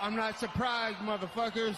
I'm not surprised, motherfuckers.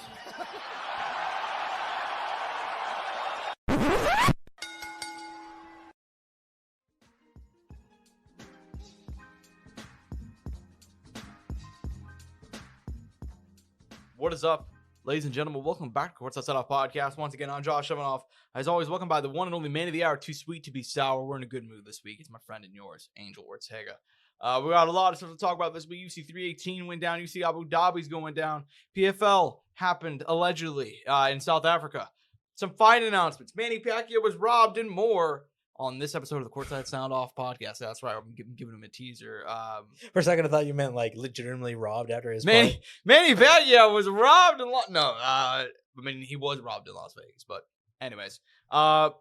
What is up, ladies and gentlemen? Welcome back to Courtside Soundoff podcast. Once again, I'm Josh Soundoff. As always, welcome by the one and only man of the hour, too sweet to be sour. We're in a good mood this week. It's my friend and yours, Angel Ortega. We got a lot of stuff to talk about this week. UFC 318 went down. UFC Abu Dhabi's going down. PFL happened, allegedly, in South Africa. Some fight announcements. Manny Pacquiao was robbed and more on this episode of the Courtside Soundoff podcast. That's right. I'm giving him a teaser. For a second, I thought you meant like legitimately robbed after his Manny Pacquiao was robbed in he was robbed in Las Vegas. But anyways,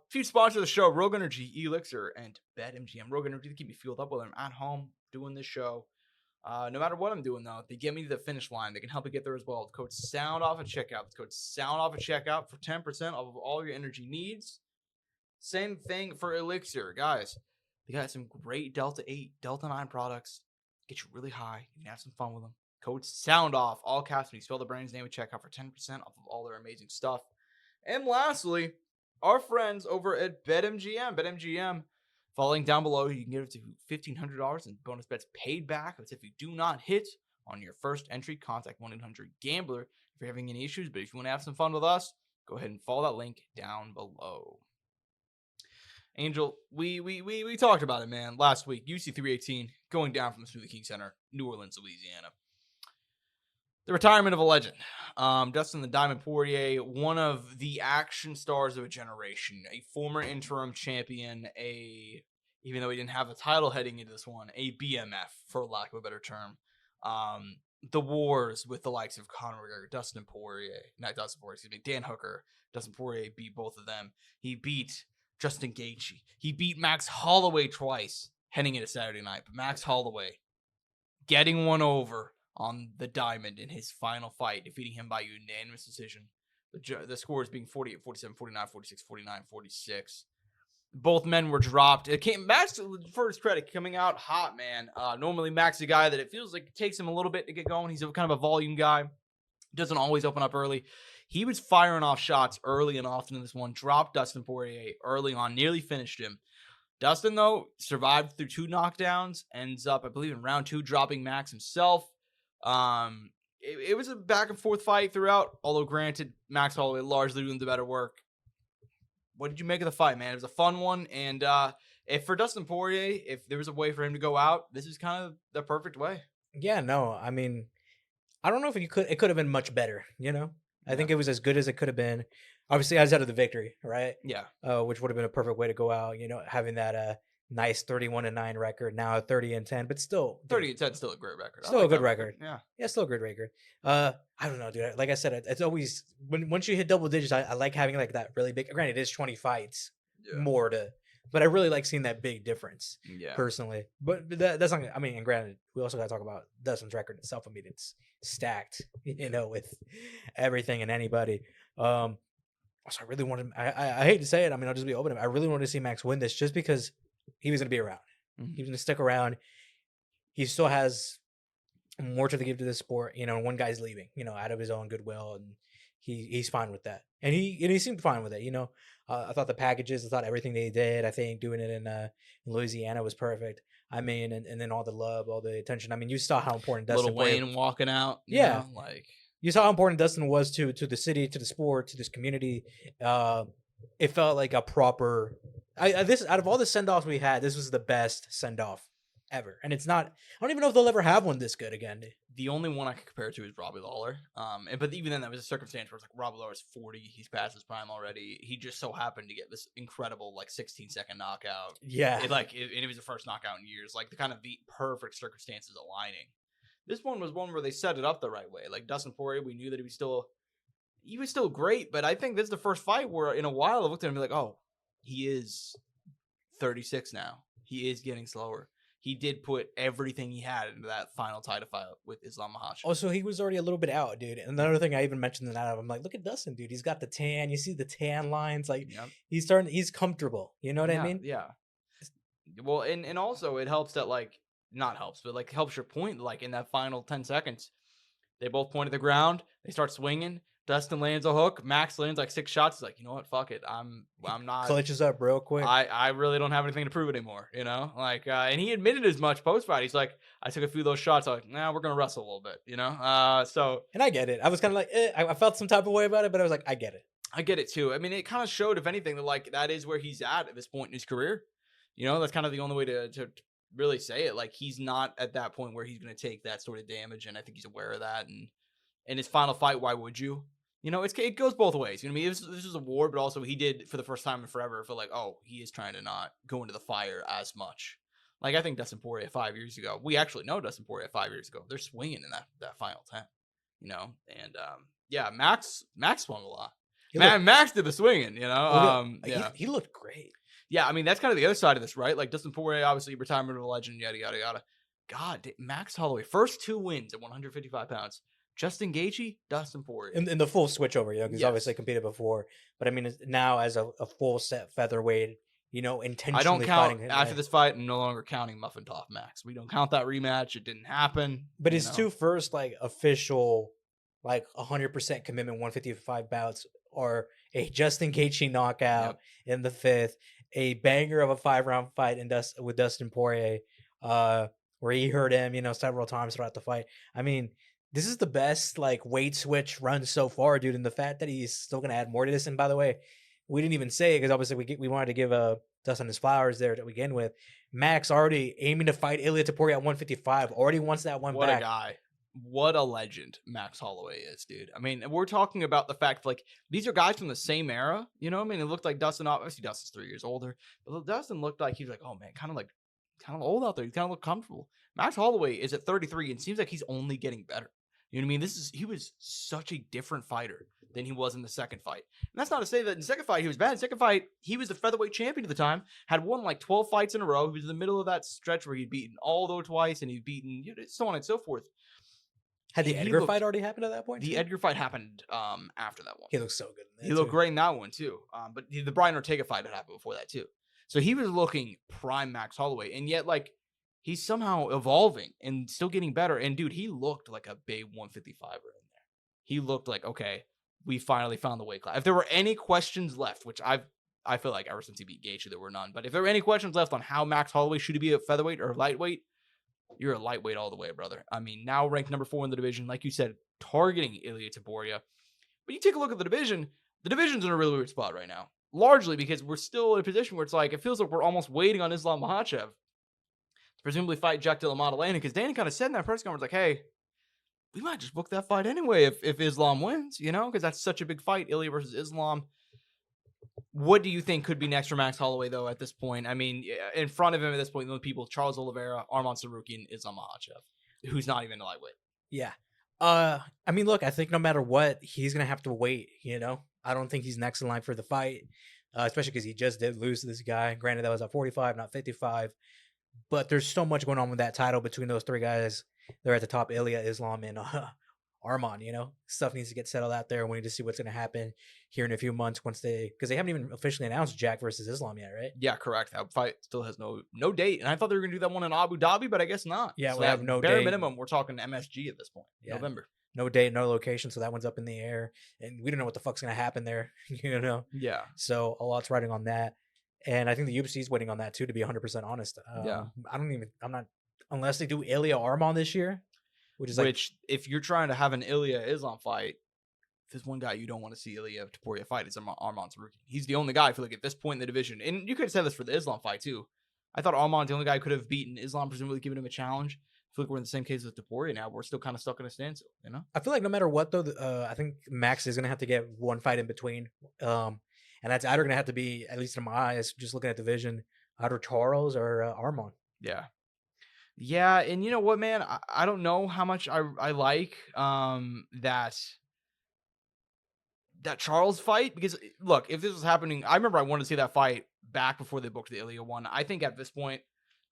few sponsors of the show: Rogue Energy, ELYXR, and BetMGM. Rogue Energy, they keep me fueled up while I'm at home doing this show. No matter what I'm doing, though, they get me to the finish line. They can help me get there as well. The code SOUNDOFF at checkout. The code SOUNDOFF at checkout for 10% off of all your energy needs. Same thing for ELYXR, guys. They got some great Delta 8, Delta 9 products. Get you really high. You can have some fun with them. Code SOUNDOFF, all caps when you spell the brand's name at checkout for 10% off of all their amazing stuff. And lastly, our friends over at BetMGM. BetMGM, following down below, you can get up to $1,500 in bonus bets paid back. That's if you do not hit on your first entry. Contact 1-800-GAMBLER if you're having any issues. But if you want to have some fun with us, go ahead and follow that link down below. Angel, we talked about it, man, last week. UFC 318 going down from the Smoothie King Center, New Orleans, Louisiana. The retirement of a legend. Dustin the Diamond Poirier, one of the action stars of a generation, a former interim champion, even though he didn't have a title heading into this one, a BMF, for lack of a better term. The wars with the likes of Conor McGregor, Dan Hooker. Dustin Poirier beat both of them. He beat Justin Gaethje. He beat Max Holloway twice heading into Saturday night. But Max Holloway getting one over on the Diamond in his final fight, defeating him by unanimous decision. The scores being 48, 47, 49, 46, 49, 46. Both men were dropped. Max, for his credit, coming out hot, man. Normally, Max is a guy that it feels like it takes him a little bit to get going. He's kind of a volume guy. Doesn't always open up early. He was firing off shots early and often in this one. Dropped Dustin Poirier early on. Nearly finished him. Dustin, though, survived through 2 knockdowns. Ends up, I believe, in round 2, dropping Max himself. It was a back and forth fight throughout. Although, granted, Max Holloway largely doing the better work. What did you make of the fight, man? It was a fun one. And if for Dustin Poirier, if there was a way for him to go out, this is kind of the perfect way. Yeah, no, I mean, I don't know if it could have been much better, you know? I think it was as good as it could have been. Obviously, outside of the victory, right? Yeah. Which would have been a perfect way to go out, you know, having that nice 31-9 record, now 30-10, but still 30-10 still a great record. Still a good record. Yeah, still a good record. I don't know, dude. Like I said, it's always once you hit double digits, I like having like that really big. Granted, it is 20 fights more to, but I really like seeing that big difference. Yeah, personally. But that's not. I mean, and granted, we also got to talk about Dustin's record itself. I mean, it's stacked, you know, with everything and anybody. So I really wanted. I hate to say it. I mean, I'll just be open. I really wanted to see Max win this just because he was going to be around. Mm-hmm. He was going to stick around. He still has more to give to this sport. You know, one guy's leaving, you know, out of his own goodwill, and he's fine with that. And he seemed fine with it. You know, I thought the packages, I thought everything they did. I think doing it in Louisiana was perfect. I mean, and then all the love, all the attention. I mean, you saw how important Dustin. Little Wayne walking out. Yeah, you know, like you saw how important Dustin was to the city, to the sport, to this community. It felt like a proper. This out of all the send-offs we had, this was the best send-off ever. And it's not. I don't even know if they'll ever have one this good again. The only one I could compare it to is Robbie Lawler. But even then, that was a circumstance where it's like Robbie Lawler's 40, he's past his prime already. He just so happened to get this incredible 16-second knockout. Yeah, it was the first knockout in years. Like the perfect circumstances aligning. This one was one where they set it up the right way. Like Dustin Poirier, we knew that he was still great, but I think this is the first fight where in a while I looked at him and be like, oh, he is 36 now. He is getting slower. He did put everything he had into that final title fight with Islam Makhachev. Oh, so he was already a little bit out, dude. And another thing I even mentioned in that, I'm like, look at Dustin, dude. He's got the tan. You see the tan lines. Like, he's comfortable. You know what I mean? Yeah. Well, and also it helps that, not helps, but helps your point, in that final 10 seconds. They both point at the ground. They start swinging. Dustin lands a hook. Max lands like 6 shots. He's like, you know what? Fuck it. I'm not. Clutches up real quick. I really don't have anything to prove anymore, you know? Like, and he admitted as much post-fight. He's like, I took a few of those shots. I'm like, nah, we're going to wrestle a little bit, you know? So. And I get it. I was kind of like, I felt some type of way about it, but I was like, I get it. I get it too. I mean, it kind of showed, if anything, that like that is where he's at this point in his career. You know, that's kind of the only way to really say it. Like, he's not at that point where he's going to take that sort of damage, and I think he's aware of that. And in his final fight, why would you? You know, it goes both ways. You know what I mean? This is a war, but also he did, for the first time in forever, feel like, oh, he is trying to not go into the fire as much. Like, I think Dustin Poirier 5 years ago, we actually know Dustin Poirier 5 years ago. They're swinging in that final 10, you know? And, yeah, Max swung a lot. Max did the swinging, you know? Yeah. He looked great. Yeah, I mean, that's kind of the other side of this, right? Like, Dustin Poirier, obviously, retirement of a legend, yada, yada, yada. God, Max Holloway, first 2 wins at 155 pounds. Justin Gaethje, Dustin Poirier. In the full switch over, you know, because obviously competed before. But I mean, now as a full set featherweight, you know, intentionally I don't count fighting after this fight. I'm no longer counting Muffin Top Max. We don't count that rematch. It didn't happen. But his 2 first like official, like 100% commitment 155 bouts are a Justin Gaethje knockout in the 5th, a banger of a 5-round fight with Dustin Poirier, where he hurt him, you know, several times throughout the fight. I mean, this is the best like weight switch run so far, dude. And the fact that he's still going to add more to this. And by the way, we didn't even say it because obviously we wanted to give Dustin his flowers there to begin with. Max already aiming to fight Ilia Topuria at 155. Already wants that one back. What a guy. What a legend Max Holloway is, dude. I mean, we're talking about the fact, like, these are guys from the same era. You know what I mean? It looked like Dustin, obviously Dustin's 3 years older. But Dustin looked like he was like, oh, man, kind of old out there. He kind of looked comfortable. Max Holloway is at 33 and seems like he's only getting better. You know what I mean? He was such a different fighter than he was in the second fight. And that's not to say that in the second fight he was bad. In the second fight, he was the featherweight champion at the time, had won like 12 fights in a row. He was in the middle of that stretch where he'd beaten Aldo twice and he'd beaten, you know, so on and so forth. Had the Edgar fight already happened at that point? The Edgar fight happened after that one. He looked so good in that. He looked great in that one too. But the Brian Ortega fight had happened before that too. So he was looking prime Max Holloway. And yet, like, he's somehow evolving and still getting better. And, dude, he looked like a big 155er in there. He looked like, okay, we finally found the weight class. If there were any questions left, which I feel like ever since he beat Gaethje, there were none. But if there were any questions left on how Max Holloway should be a featherweight or lightweight, you're a lightweight all the way, brother. I mean, now ranked number 4 in the division, like you said, targeting Ilia Topuria. But you take a look at the division's in a really weird spot right now. Largely because we're still in a position where it's like, it feels like we're almost waiting on Islam Makhachev to presumably fight Jack Della Maddalena, because Danny kind of said in that press conference, like, hey, we might just book that fight anyway if Islam wins, you know, because that's such a big fight, Ilya versus Islam. What do you think could be next for Max Holloway, though, at this point? I mean, in front of him at this point, the people, Charles Oliveira, Arman Sarukian, and Islam Makhachev, who's not even a lightweight. Yeah. I mean, look, I think no matter what, he's going to have to wait, you know? I don't think he's next in line for the fight, especially because he just did lose to this guy. Granted, that was at 45, not 55. But there's so much going on with that title between those 3 guys. They're at the top, Ilya, Islam, and Arman, you know? Stuff needs to get settled out there. We need to see what's going to happen here in a few months because they haven't even officially announced Jack versus Islam yet, right? Yeah, correct. That fight still has no date. And I thought they were going to do that one in Abu Dhabi, but I guess not. Yeah, so we have no bare date. minimum, we're talking MSG at this point. Yeah. November. No date, no location, so that one's up in the air. And we don't know what the fuck's going to happen there, you know? Yeah. So a lot's riding on that. And I think the UFC's waiting on that too, to be 100% honest. Unless they do Ilya Arman this year, which if you're trying to have an Ilya Islam fight, there's one guy you don't want to see Ilya Topuria fight. It's Arman's rookie. He's the only guy I feel like at this point in the division, and you could have said this for the Islam fight too. I thought Arman's the only guy who could have beaten Islam, presumably giving him a challenge. I feel like we're in the same case with Topuria now. We're still kind of stuck in a standstill, you know? I feel like no matter what, though, I think Max is going to have to get one fight in between. And that's either going to have to be, at least in my eyes, just looking at the division, either Charles or Arman. Yeah. Yeah, and you know what, man? I don't know how much I like that Charles fight, because, look, if this was happening, I remember I wanted to see that fight back before they booked the Ilya one. I think at this point,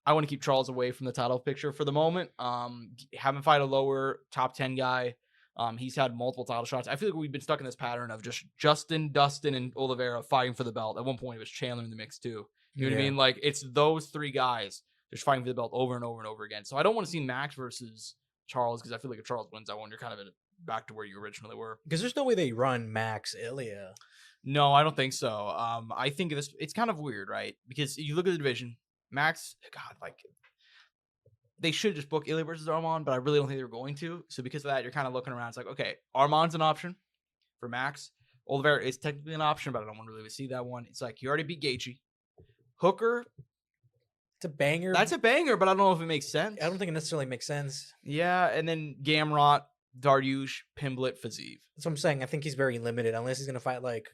I want to keep Charles away from the title picture for the moment. Have him fight a lower top 10 guy. He's had multiple title shots. I feel like we've been stuck in this pattern of just Justin, Dustin, and Oliveira fighting for the belt. At one point, it was Chandler in the mix too. You know what I mean? Like, it's those 3 guys just fighting for the belt over and over and over again. So I don't want to see Max versus Charles, because I feel like if Charles wins that one, you're kind of back to where you originally were. Because there's no way they run Max Ilya. No, I don't think so. I think it's kind of weird, right? Because you look at the division, Max, God, like they should just book Ilya versus Armand, but I really don't think they're going to. So because of that, you're kind of looking around. It's like, okay, Armand's an option for Max. Oliveira is technically an option, but I don't really see that one. It's like you already beat Gaethje. Hooker, it's a banger. That's a banger, but I don't know if it makes sense. I don't think it necessarily makes sense. Yeah, and then Gamrot, Dariush, Pimblett, Fiziev. That's what I'm saying. I think he's very limited unless he's going to fight like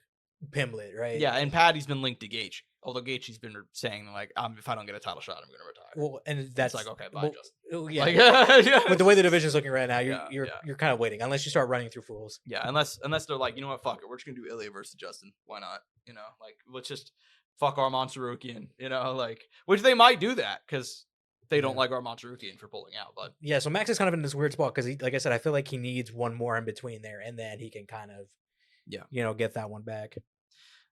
Pimblett, right? Yeah, and Paddy's been linked to Gaethje. Although Gaethje's been saying like, if I don't get a title shot, I'm going to retire. Well, and that's like, okay, bye, Justin. Yeah. Like, with the way the division's looking right now, you're kind of waiting unless you start running through fools. Yeah, unless they're like, you know what, fuck it, we're just going to do Ilya versus Justin. Why not? You know, like let's just fuck Arman Tsarukyan. You know, like which they might do that because they don't like Arman Tsarukyan for pulling out. But yeah, so Max is kind of in this weird spot because he, like I said, I feel like he needs one more in between there, and then he can kind of, get that one back.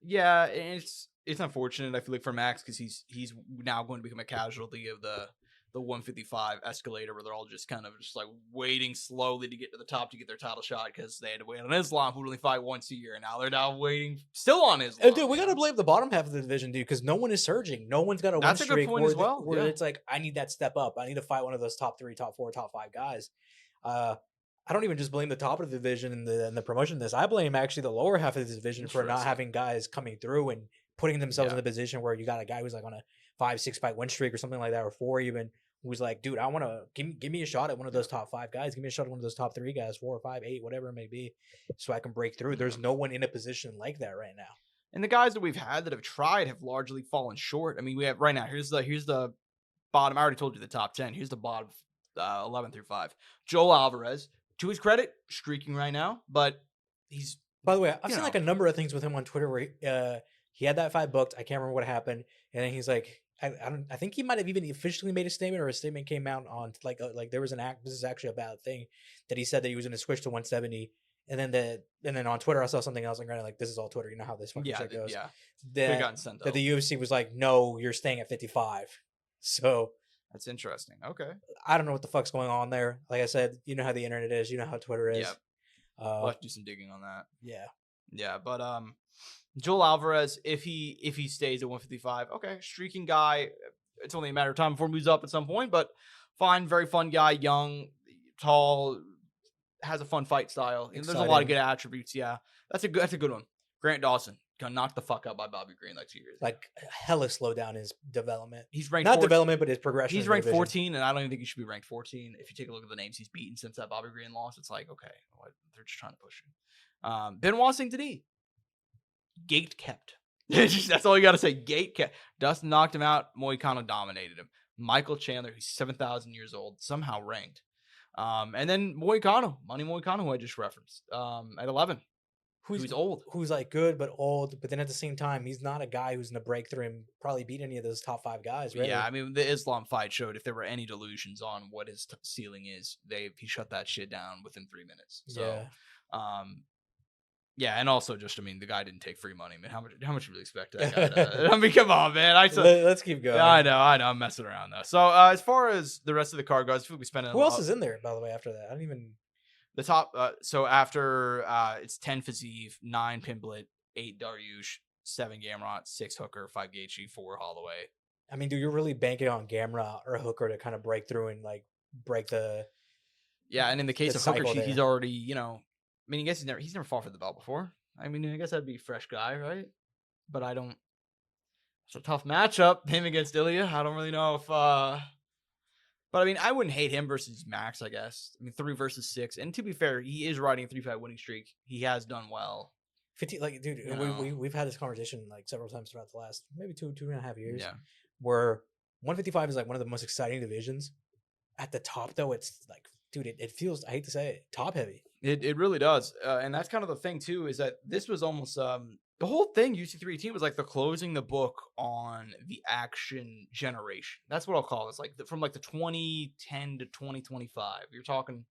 Yeah, and it's unfortunate. I feel like for Max because he's now going to become a casualty of the 155 escalator where they're all just kind of just like waiting slowly to get to the top to get their title shot because they had to wait on Islam, who would only fight once a year, and now they're now waiting still on Islam. Dude, we gotta blame the bottom half of the division, dude, because no one is surging. No one's got a win streak. That's a good point as well. Where it's like, I need that step up. I need to fight one of those top 3, top 4, top 5 guys. I don't even just blame the top of the division and the promotion of this. I blame actually the lower half of the division for not having guys coming through and putting themselves in the position where you got a guy who's like on a 5-6 fight win streak or something like that, or 4 even, who's like, dude, I want to give me a shot at one of those top 5 guys. Give me a shot at one of those top 3 guys, 4 or 5, 8, whatever it may be, so I can break through. There's no one in a position like that right now. And the guys that we've had that have tried have largely fallen short. I mean, we have right now. Here's the bottom. I already told you the top 10. Here's the bottom 11 through 5. Joel Alvarez, to his credit, streaking right now, but he's. By the way, I've seen like a number of things with him on Twitter where he had that fight booked. I can't remember what happened, and then he's like, I think he might have even officially made a statement, or a statement came out on like there was an act. This is actually a bad thing that he said that he was going to switch to 170, and then on Twitter I saw something else, and granted, like this is all Twitter, you know how this fucking shit goes. Yeah, that the UFC was like, no, you're staying at 55. So that's interesting. Okay, I don't know what the fuck's going on there. Like I said, you know how the internet is, you know how Twitter is. Yeah, we'll have to do some digging on that. Yeah, but Joel Alvarez, if he stays at 155, okay, streaking guy. It's only a matter of time before he moves up at some point, but fine, very fun guy, young, tall, has a fun fight style. And there's a lot of good attributes. Yeah, that's a good one. Grant Dawson got knocked the fuck out by Bobby Green like 2 years ago. Like hella slow down his development. He's ranked not development, but his progression. He's ranked 14, and I don't even think he should be ranked 14. If you take a look at the names he's beaten since that Bobby Green loss, it's like, okay, they're just trying to push him. Benoit Saint-Denis. Gate kept. That's all you got to say. Gate kept. Dustin knocked him out. Moicano dominated him. Michael Chandler, who's 7,000 years old, somehow ranked. And then Moicano, Money Moicano, who I just referenced, at 11. Who's old. Who's like good, but old. But then at the same time, he's not a guy who's going to break through and probably beat any of those top 5 guys, right? Yeah, I mean, the Islam fight showed if there were any delusions on what his ceiling is, he shut that shit down within 3 minutes. So, yeah, and also just, I mean, the guy didn't take free money, man. How much you really expect that guy to, I mean, come on, man. Let's keep going. I know. I'm messing around, though. So, as far as the rest of the card goes, I feel like we spent Who else is in there, by the way, after that? I don't even... The top, so after, it's 10 Fiziev, 9 Pimblett, 8 Dariush, 7 Gamrot, 6 Hooker, 5 Gaethje, 4 Holloway. I mean, dude, you're really banking on Gamrot or Hooker to kind of break through and, like, break the... Yeah, and in the case of Hooker, he's already, you know... I mean, I guess he's never fought for the belt before. I mean, I guess that'd be a fresh guy, right? But I don't... It's a tough matchup, him against Ilya. I don't really know if... But, I mean, I wouldn't hate him versus Max, I guess. I mean, 3 versus 6. And to be fair, he is riding a 3-fight winning streak. He has done well. 50, like, dude, we've had this conversation, like, several times throughout the last maybe two and a half years. Yeah. Where 155 is, like, one of the most exciting divisions. At the top, though, it's, like, dude, it feels, I hate to say it, top heavy. It really does. And that's kind of the thing, too, is that this was almost... the whole thing, UC318, was like the closing the book on the action generation. That's what I'll call it. It's like from like the 2010 to 2025. You're talking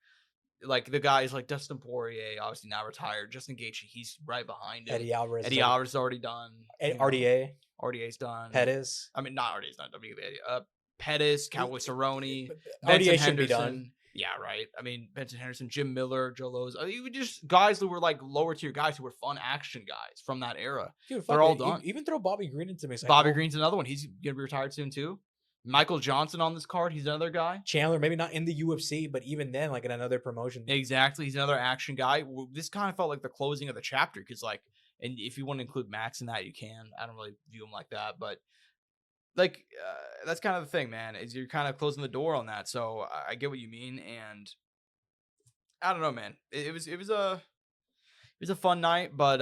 like the guys like Dustin Poirier, obviously now retired. Justin Gaethje, he's right behind him. Eddie Alvarez is already done. RDA's done. Pettis. I mean, not RDA's not WWE. Pettis, Cowboy Cerrone, RDA should be done. Yeah, right. I mean, Benson Henderson, Jim Miller, Joe Lowe's. Even just guys who were like lower tier guys who were fun action guys from that era. Dude, they're all done. Even throw Bobby Green into me. Bobby Green's another one. He's gonna be retired soon too. Michael Johnson on this card. He's another guy. Chandler, maybe not in the UFC, but even then, like in another promotion. Exactly. He's another action guy. This kind of felt like the closing of the chapter because, like, and if you want to include Max in that, you can. I don't really view him like that, but like that's kind of the thing, man. Is you're kind of closing the door on that. So I get what you mean, and I don't know, man. It was a fun night, but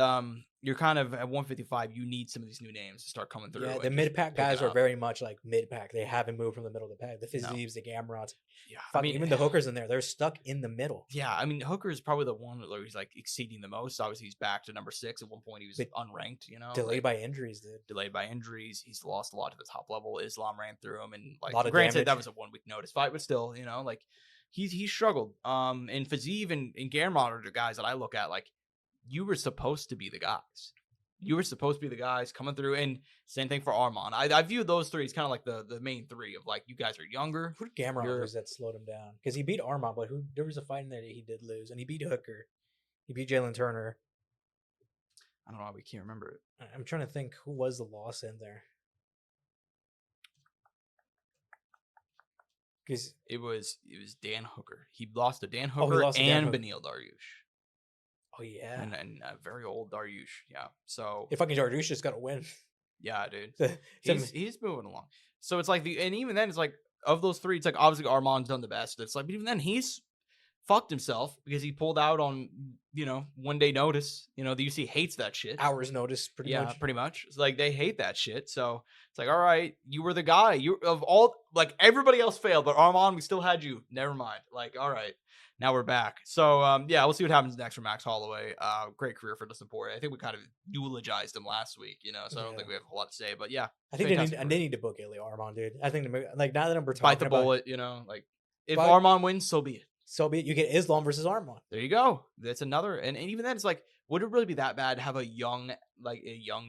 you're kind of at 155. You need some of these new names to start coming through. Yeah, the mid pack guys are very much like mid pack. They haven't moved from the middle of the pack. The Fizieves, the Gamrots. Yeah, I mean, even the Hookers in there, they're stuck in the middle. Yeah, I mean, Hooker is probably the one where he's like exceeding the most. Obviously, he's back to number 6. At one point, he was unranked. You know, delayed by injuries, dude. Delayed by injuries. He's lost a lot to the top level. Islam ran through him, and like, granted, damage. That was a 1 week notice fight, but still, you know, like he struggled. And Fiziev and Gamrot are the guys that I look at like. You were supposed to be the guys. You were supposed to be the guys coming through. And same thing for Armand. I view those three as kind of like the main three of like, you guys are younger. Who did Gamrot lose that slowed him down? Because he beat Armand, but there was a fight in there that he did lose. And he beat Hooker. He beat Jalen Turner. I don't know. We can't remember it. I'm trying to think who was the loss in there. Because it was Dan Hooker. He lost to Dan Hooker and Beneil Dariush. Oh, yeah. And a very old Dariush. Yeah. So if fucking Dariush just got to win. Yeah, dude. he's moving along. So it's like and even then it's like of those three, it's like obviously Armand's done the best. It's like, but even then he's fucked himself because he pulled out on, 1 day notice. The UC hates that shit. Hours notice, pretty much. Yeah, pretty much. It's like they hate that shit. So it's like, all right, you were the guy. You of all like everybody else failed, but Armand, we still had you. Never mind. Like, all right. Now we're back. So, yeah, we'll see what happens next for Max Holloway. Great career for Dustin Poirier. I think we kind of eulogized him last week, so I don't think we have a lot to say. But, yeah. I think they need to book Ilya Armand, dude. I think, like, now that we're talking bite the bullet, like, if Armand wins, so be it. So be it. You get Islam versus Armand. There you go. That's another. And even then, it's like, would it really be that bad to have a young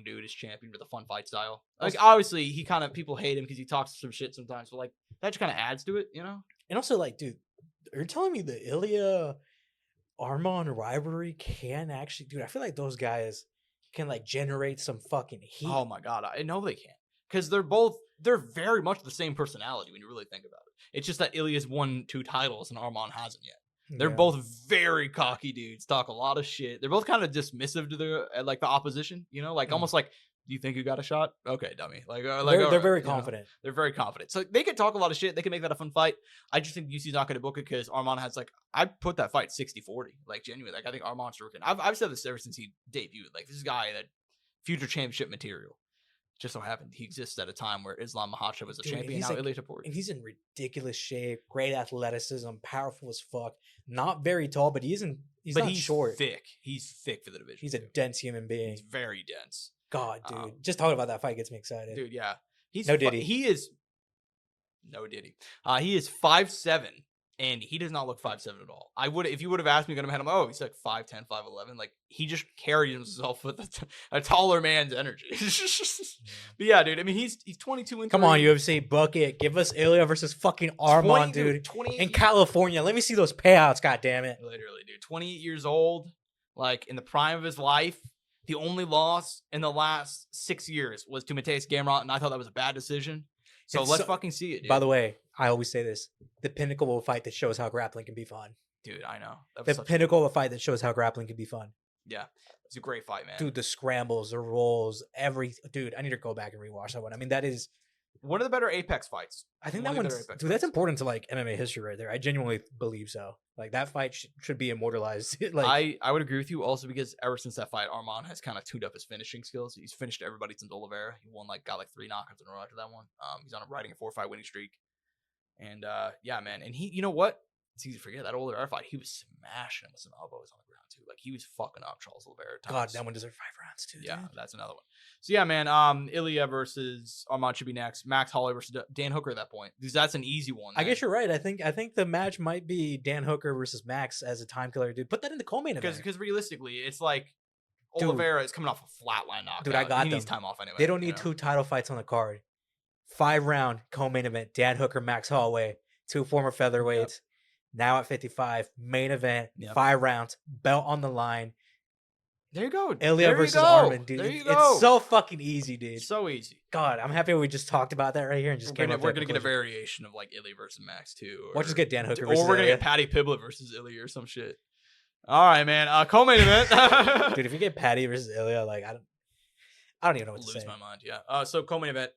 dude as champion with a fun fight style? Like, obviously, he kind of, people hate him because he talks some shit sometimes, but, like, that just kind of adds to it, And also, like, dude, you're telling me the Ilya Armand rivalry can actually, dude, I feel like those guys can like generate some fucking heat. Oh my God. I know they can. Because they're very much the same personality when you really think about it. It's just that Ilya's won 2 titles and Armand hasn't yet. They're both very cocky dudes, talk a lot of shit. They're both kind of dismissive to the opposition, almost like, do you think you got a shot? Okay, dummy. They're very confident. They're very confident. So they could talk a lot of shit. They can make that a fun fight. I just think UC's not going to book it because Armand has I put that fight 60-40. Like, genuinely. Like, I think Armand's working. I've said this ever since he debuted. Like, this is a guy that future championship material. Just so happened he exists at a time where Islam Makhachev was a champion. Now Ilya Topuria. And he's in ridiculous shape, great athleticism, powerful as fuck. Not very tall, but he's not short. Thick. He's thick for the division. He's a dense human being. He's very dense. God, dude. Just talking about that fight gets me excited. Dude, yeah. No Diddy. He is 5'7", and he does not look 5'7" at all. If you would have asked me, I'm like, oh, he's like 5'10", 5'11". Like, he just carried himself with a taller man's energy. But yeah, dude, I mean, he's 22 and 3. Come on, UFC, book it. Give us Ilya versus fucking Armand, dude. In California. Let me see those payouts, goddammit. Literally, dude. 28 years old, like, in the prime of his life. The only loss in the last 6 years was to Mateusz Gamrot, and I thought that was a bad decision. So let's fucking see it, dude. By the way, I always say this. The pinnacle of a fight that shows how grappling can be fun. Dude, I know. The pinnacle of a fight that shows how grappling can be fun. Yeah. It's a great fight, man. Dude, the scrambles, the rolls, dude, I need to go back and rewatch that one. I mean, that is one of the better Apex fights. I think that one's, dude, that's important to like MMA history right there. I genuinely believe so. Like, that fight should be immortalized. Like, I would agree with you also because ever since that fight, Armand has kind of tuned up his finishing skills. He's finished everybody since Oliveira. He got 3 knockouts in a row after that one. He's riding a 4-fight winning streak. And yeah, man. And he, you know what? It's easy to forget that Oliveira fight. He was smashing him with some elbows on the ground too. Like, he was fucking up Charles Oliveira. God, that one deserved 5 rounds too. Yeah, dude. That's another one. So yeah, man. Ilya versus Armand should be next. Max Holloway versus Dan Hooker at that point, because that's an easy one. I guess you're right. I think the match might be Dan Hooker versus Max as a time killer, dude. Put that in the co-main event. Because realistically, it's like Oliveira is coming off a flatline knockout. Dude, I got he them. Needs time off anyway. They don't need 2 title fights on the card. 5-round co-main event. Dan Hooker, Max Holloway, 2 former featherweights. Yep. Now at 55, main event, 5 rounds, belt on the line. There you go. Ilya versus Arman, dude. There you go. It's so fucking easy, dude. So easy. God, I'm happy we just talked about that right here and just we're gonna get a variation of like Ilya versus Max too. Or just get Dan Hooker versus Or we're gonna get Paddy Pimblett versus Ilya or some shit. All right, man. Co-main event. Dude, if you get Paddy versus Ilya, like I don't even know what to say. Lose my mind. Yeah. So co-main event.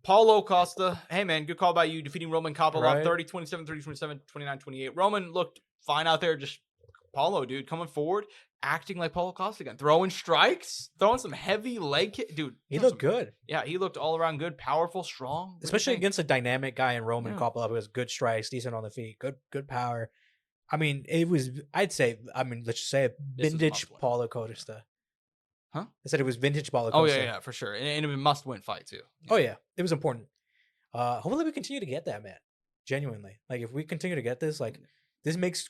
Paulo Costa. Hey man, good call by you. Defeating Roman Kopylov 30-27, 30-27, 29-28. Roman looked fine out there. Just Paulo, dude, coming forward, acting like Paulo Costa again, throwing strikes, throwing some heavy leg kick, dude. He looked good. Yeah, he looked all around good, powerful, strong, especially against a dynamic guy in Roman Kopylov who has good strikes, decent on the feet, good power. I mean, it was. I'd say. I mean, let's just say it, vintage Paulo Costa. Huh? I said it was vintage Paulo Costa. Oh yeah, for sure, and it was a must-win fight too. Oh yeah, it was important. Hopefully we continue to get that, man. Genuinely, like if we continue to get this, like this makes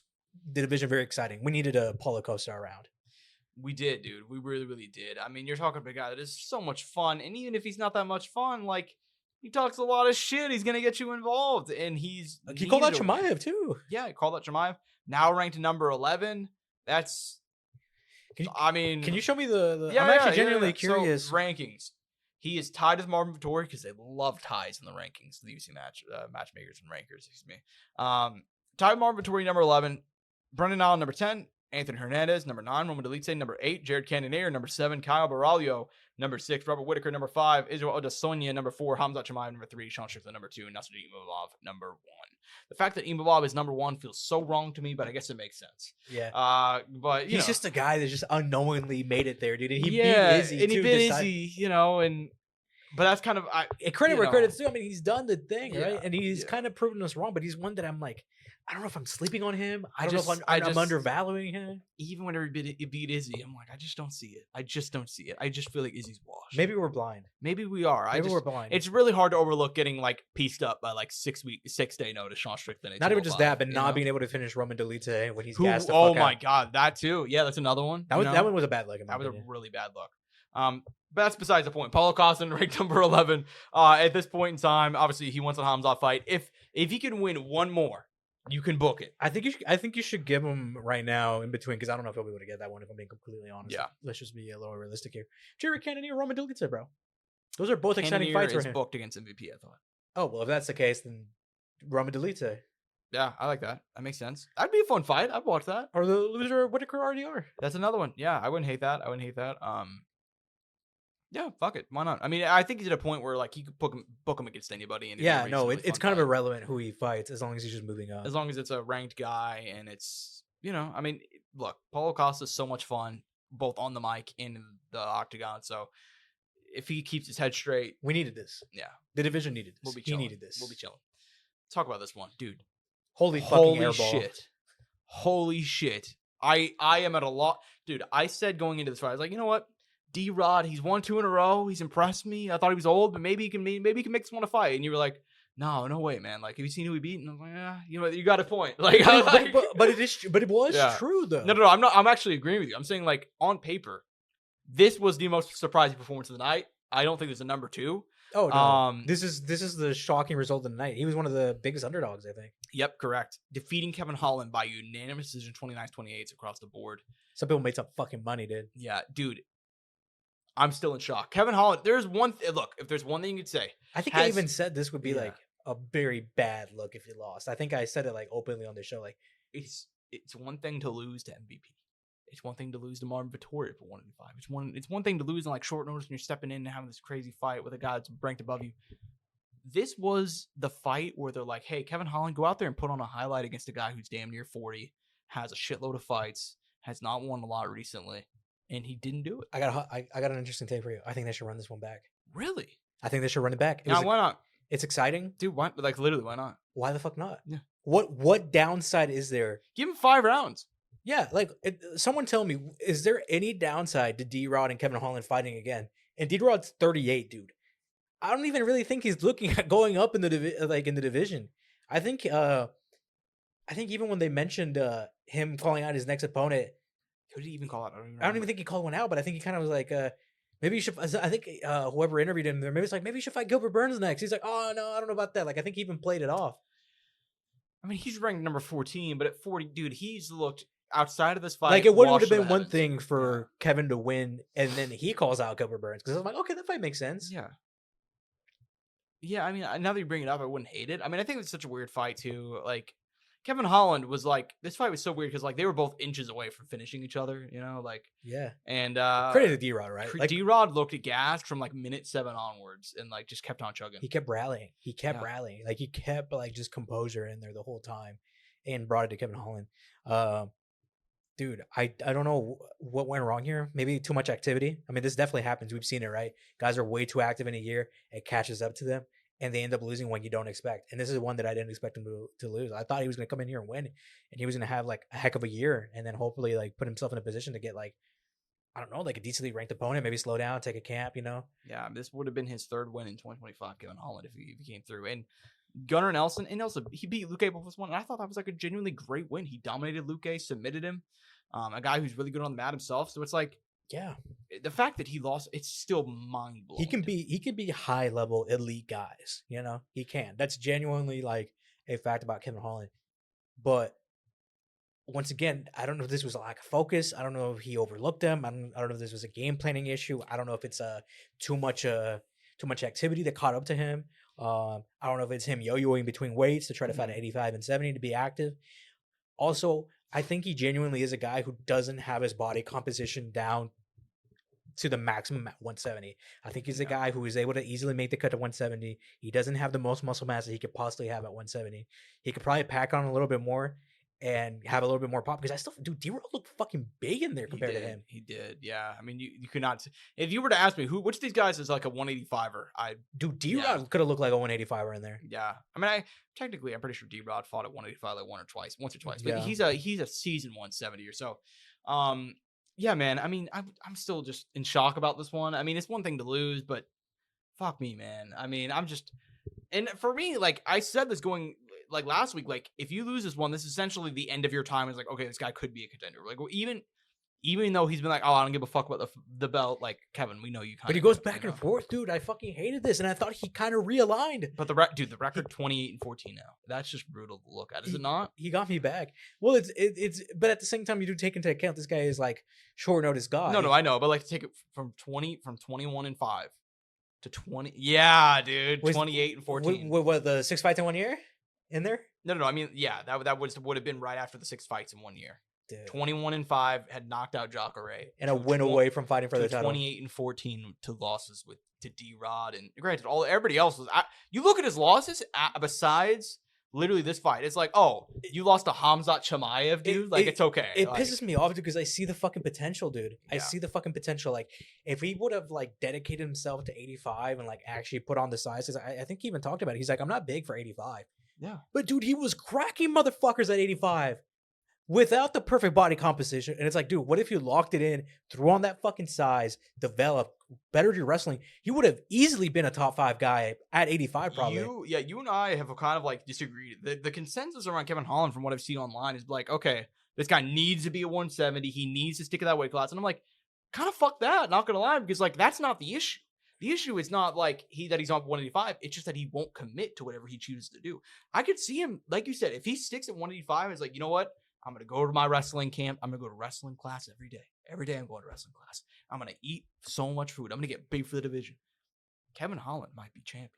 the division very exciting. We needed a Paulo Costa around. We did, dude. We really, really did. I mean, you're talking about a guy that is so much fun, and even if he's not that much fun, like he talks a lot of shit. He's gonna get you involved, and he called out Chimaev too. Yeah, he called out Chimaev. Now ranked number 11. That's. Can you show me the? Yeah, I'm actually genuinely curious. So, rankings. He is tied with Marvin Vettori because they love ties in the rankings. The UFC matchmakers and rankers. Excuse me. Tied with Marvin Vettori, number 11. Brendan Allen, number 10. Anthony Hernandez, number 9. Roman Dolidze, number 8. Jared Cannonier, number 7. Kyle Baralho, number 6. Robert Whitaker, number 5. Israel Adesanya, number 4. Hamzat Chimaev, number 3. Sean Strickland, number 2. Nasruddin Imavov, number 1. The fact that Imavov is number 1 feels so wrong to me, but I guess it makes sense. Yeah. But he's just a guy that just unknowingly made it there, dude. And he beat Izzy, and he beat Izzy, but that's kind of credit where credit's due. I mean, he's done the thing, right? And he's kind of proven us wrong, but he's one that I'm like, I don't know if I'm sleeping on him. I don't know if I'm undervaluing him. Even whenever he beat Izzy, I'm like, I just don't see it. I just feel like Izzy's washed. Maybe we're blind. Maybe we are. Maybe we're blind. It's really hard to overlook getting like pieced up by like 6-day notice. Sean Strickland. Not even just that, but not being able to finish Roman Dolidze when he's gassed the fuck out. Oh my god, that too. Yeah, that's another one. That one was a bad look. That was a really bad look. But that's besides the point. Paulo Costa ranked number 11 at this point in time. Obviously, he wants a Hamzat fight. If he can win one more, you can book it. I think you should give him right now in between because I don't know if he'll be able to get that one. If I'm being completely honest, let's just be a little realistic here. Jared Cannonier, Roman Dolidze, bro. Those are both exciting fights for him. Booked against MVP, I thought. Oh well, if that's the case, then Roman Dolidze. Yeah, I like that. That makes sense. That'd be a fun fight. I'd watch that. Or the loser Whitaker RDR. That's another one. Yeah, I wouldn't hate that. Yeah, fuck it. Why not? I mean, I think he's at a point where like he could book him against anybody. And it's kind of irrelevant who he fights as long as he's just moving up. As long as it's a ranked guy and it's I mean, look, Paulo Costa is so much fun both on the mic and in the octagon. So if he keeps his head straight, we needed this. Yeah, the division needed this. He needed this. We'll be chilling. Talk about this one, dude. Holy airball. Shit! Holy shit! I am at a lot, dude. I said going into this fight, I was like, you know what? D-Rod, he's won 2 in a row. He's impressed me. I thought he was old, but maybe he can make this one a fight. And you were like, no way, man. Like, have you seen who he beat? And I was like, yeah, you got a point. Like, but it was true though. No, I'm actually agreeing with you. I'm saying like on paper, this was the most surprising performance of the night. I don't think there's a number 2. Oh no. This is the shocking result of the night. He was one of the biggest underdogs, I think. Yep, correct. Defeating Kevin Holland by unanimous decision, 29-28 across the board. Some people made some fucking money, dude. Yeah, dude. I'm still in shock. Kevin Holland, there's one look, if there's one thing you could say. I think I even said this would be like a very bad look if you lost. I think I said it like openly on the show. Like it's one thing to lose to MVP. It's one thing to lose to Marvin Vettori for 185. It's one thing to lose in like short notice when you're stepping in and having this crazy fight with a guy that's ranked above you. This was the fight where they're like, hey, Kevin Holland, go out there and put on a highlight against a guy who's damn near 40, has a shitload of fights, has not won a lot recently. And he didn't do it. I got an interesting take for you. I think they should run this one back. Really? I think they should run it back. Now, why not? It's exciting. Dude, why? Like, literally, why not? Why the fuck not? Yeah. What downside is there? Give him 5 rounds. Yeah, like, someone tell me, is there any downside to D-Rod and Kevin Holland fighting again? And D-Rod's 38, dude. I don't even really think he's looking at going up in the division. I think even when they mentioned him calling out his next opponent, who did he even call out? I don't even think he called one out, but I think he kind of was like, maybe you should. I think whoever interviewed him there, maybe it's like, maybe you should fight Gilbert Burns next. He's like, oh no, I don't know about that. Like, I think he even played it off. I mean, he's ranked number 14, but at 40, dude, he's looked outside of this fight. Like, it would have been one thing for Kevin to win, and then he calls out Gilbert Burns, because I'm like, okay, that fight makes sense. Yeah. Yeah, I mean, now that you bring it up, I wouldn't hate it. I mean, I think it's such a weird fight, too. Like, Kevin Holland was like, this fight was so weird because, like, they were both inches away from finishing each other, you know? Like, yeah. And, credit to D-Rod, right? Like, D-Rod looked at gas from, like, minute 7 onwards and, like, just kept on chugging. He kept rallying. Like, he kept, like, just composure in there the whole time and brought it to Kevin Holland. Dude, I don't know what went wrong here. Maybe too much activity. I mean, this definitely happens. We've seen it, right? Guys are way too active in a year. It catches up to them, and they end up losing when you don't expect. And this is one that I didn't expect him to lose. I thought he was going to come in here and win, and he was going to have, like, a heck of a year, and then hopefully, like, put himself in a position to get, like, I don't know, like a decently ranked opponent, maybe slow down, take a camp, you know? Yeah, this would have been his 3rd win in 2025, Kevin Holland, if he came through. And Gunnar Nelson, he beat Luque +1, and I thought that was, like, a genuinely great win. He dominated Luque, submitted him. A guy who's really good on the mat himself. So it's like, yeah, the fact that he lost, it's still mind blowing. He can be high level elite guys, you know, he can. That's genuinely like a fact about Kevin Holland. But once again, I don't know if this was a lack of focus. I don't know if he overlooked them. I don't know if this was a game planning issue. I don't know if it's too much activity that caught up to him. I don't know if it's him yo-yoing between weights to try to find 85 and 70 to be active. Also, I think he genuinely is a guy who doesn't have his body composition down to the maximum at 170. I think he's a guy who is able to easily make the cut to 170. He doesn't have the most muscle mass that he could possibly have at 170. He could probably pack on a little bit more and have a little bit more pop, because I still, dude, D-Rod looked fucking big in there compared to him. He did, yeah. I mean, you could not, if you were to ask me which of these guys is like a 185er, D-Rod could have looked like a 185er in there. Yeah, I mean, I'm pretty sure D-Rod fought at 185 like once or twice, but he's a seasoned 170 or so. Yeah, man. I mean, I'm still just in shock about this one. I mean, it's one thing to lose, but fuck me, man. I mean, and for me, like I said this going like last week, like if you lose this one, this is essentially the end of your time. It's like, okay, this guy could be a contender. Like, well, even though he's been like, oh, I don't give a fuck about the belt. Like, Kevin, we know you. But he goes back and forth, dude. I fucking hated this, and I thought he kind of realigned. But the record 28-14 now. That's just brutal to look at, is it not? He got me back. Well, it's but at the same time, you do take into account this guy is like short notice guy. No, I know, but like to take it from 21-5 to 20. Yeah, dude, 28-14. What the 6 fights in 1 year in there? No. I mean, yeah, that would have been right after the 6 fights in 1 year. Dude. 21-5 had knocked out Jacare and a win away from fighting for the title. 28-14 to losses to D-Rod, and granted, everybody else was. You look at his losses besides literally this fight. It's like, oh, you lost to Hamzat Chimaev, dude. It's okay. It pisses me off because I see the fucking potential, dude. Yeah. I see the fucking potential. Like, if he would have like dedicated himself to 85 and like actually put on the size, because I think he even talked about it. He's like, I'm not big for 85. Yeah, but dude, he was cracking motherfuckers at 85. Without the perfect body composition. And it's like, dude, what if you locked it in, threw on that fucking size, developed, bettered your wrestling? He would have easily been a top 5 guy at 85 probably. You and I have kind of like disagreed. The consensus around Kevin Holland from what I've seen online is like, okay, this guy needs to be a 170. He needs to stick to that weight class. And I'm like, kind of fuck that, not gonna lie, because like that's not the issue. The issue is not like he's on 185. It's just that he won't commit to whatever he chooses to do. I could see him, like you said, if he sticks at 185, it's like, you know what? I'm going to go to my wrestling camp. I'm going to go to wrestling class every day. Every day I'm going to wrestling class. I'm going to eat so much food. I'm going to get big for the division. Kevin Holland might be champion.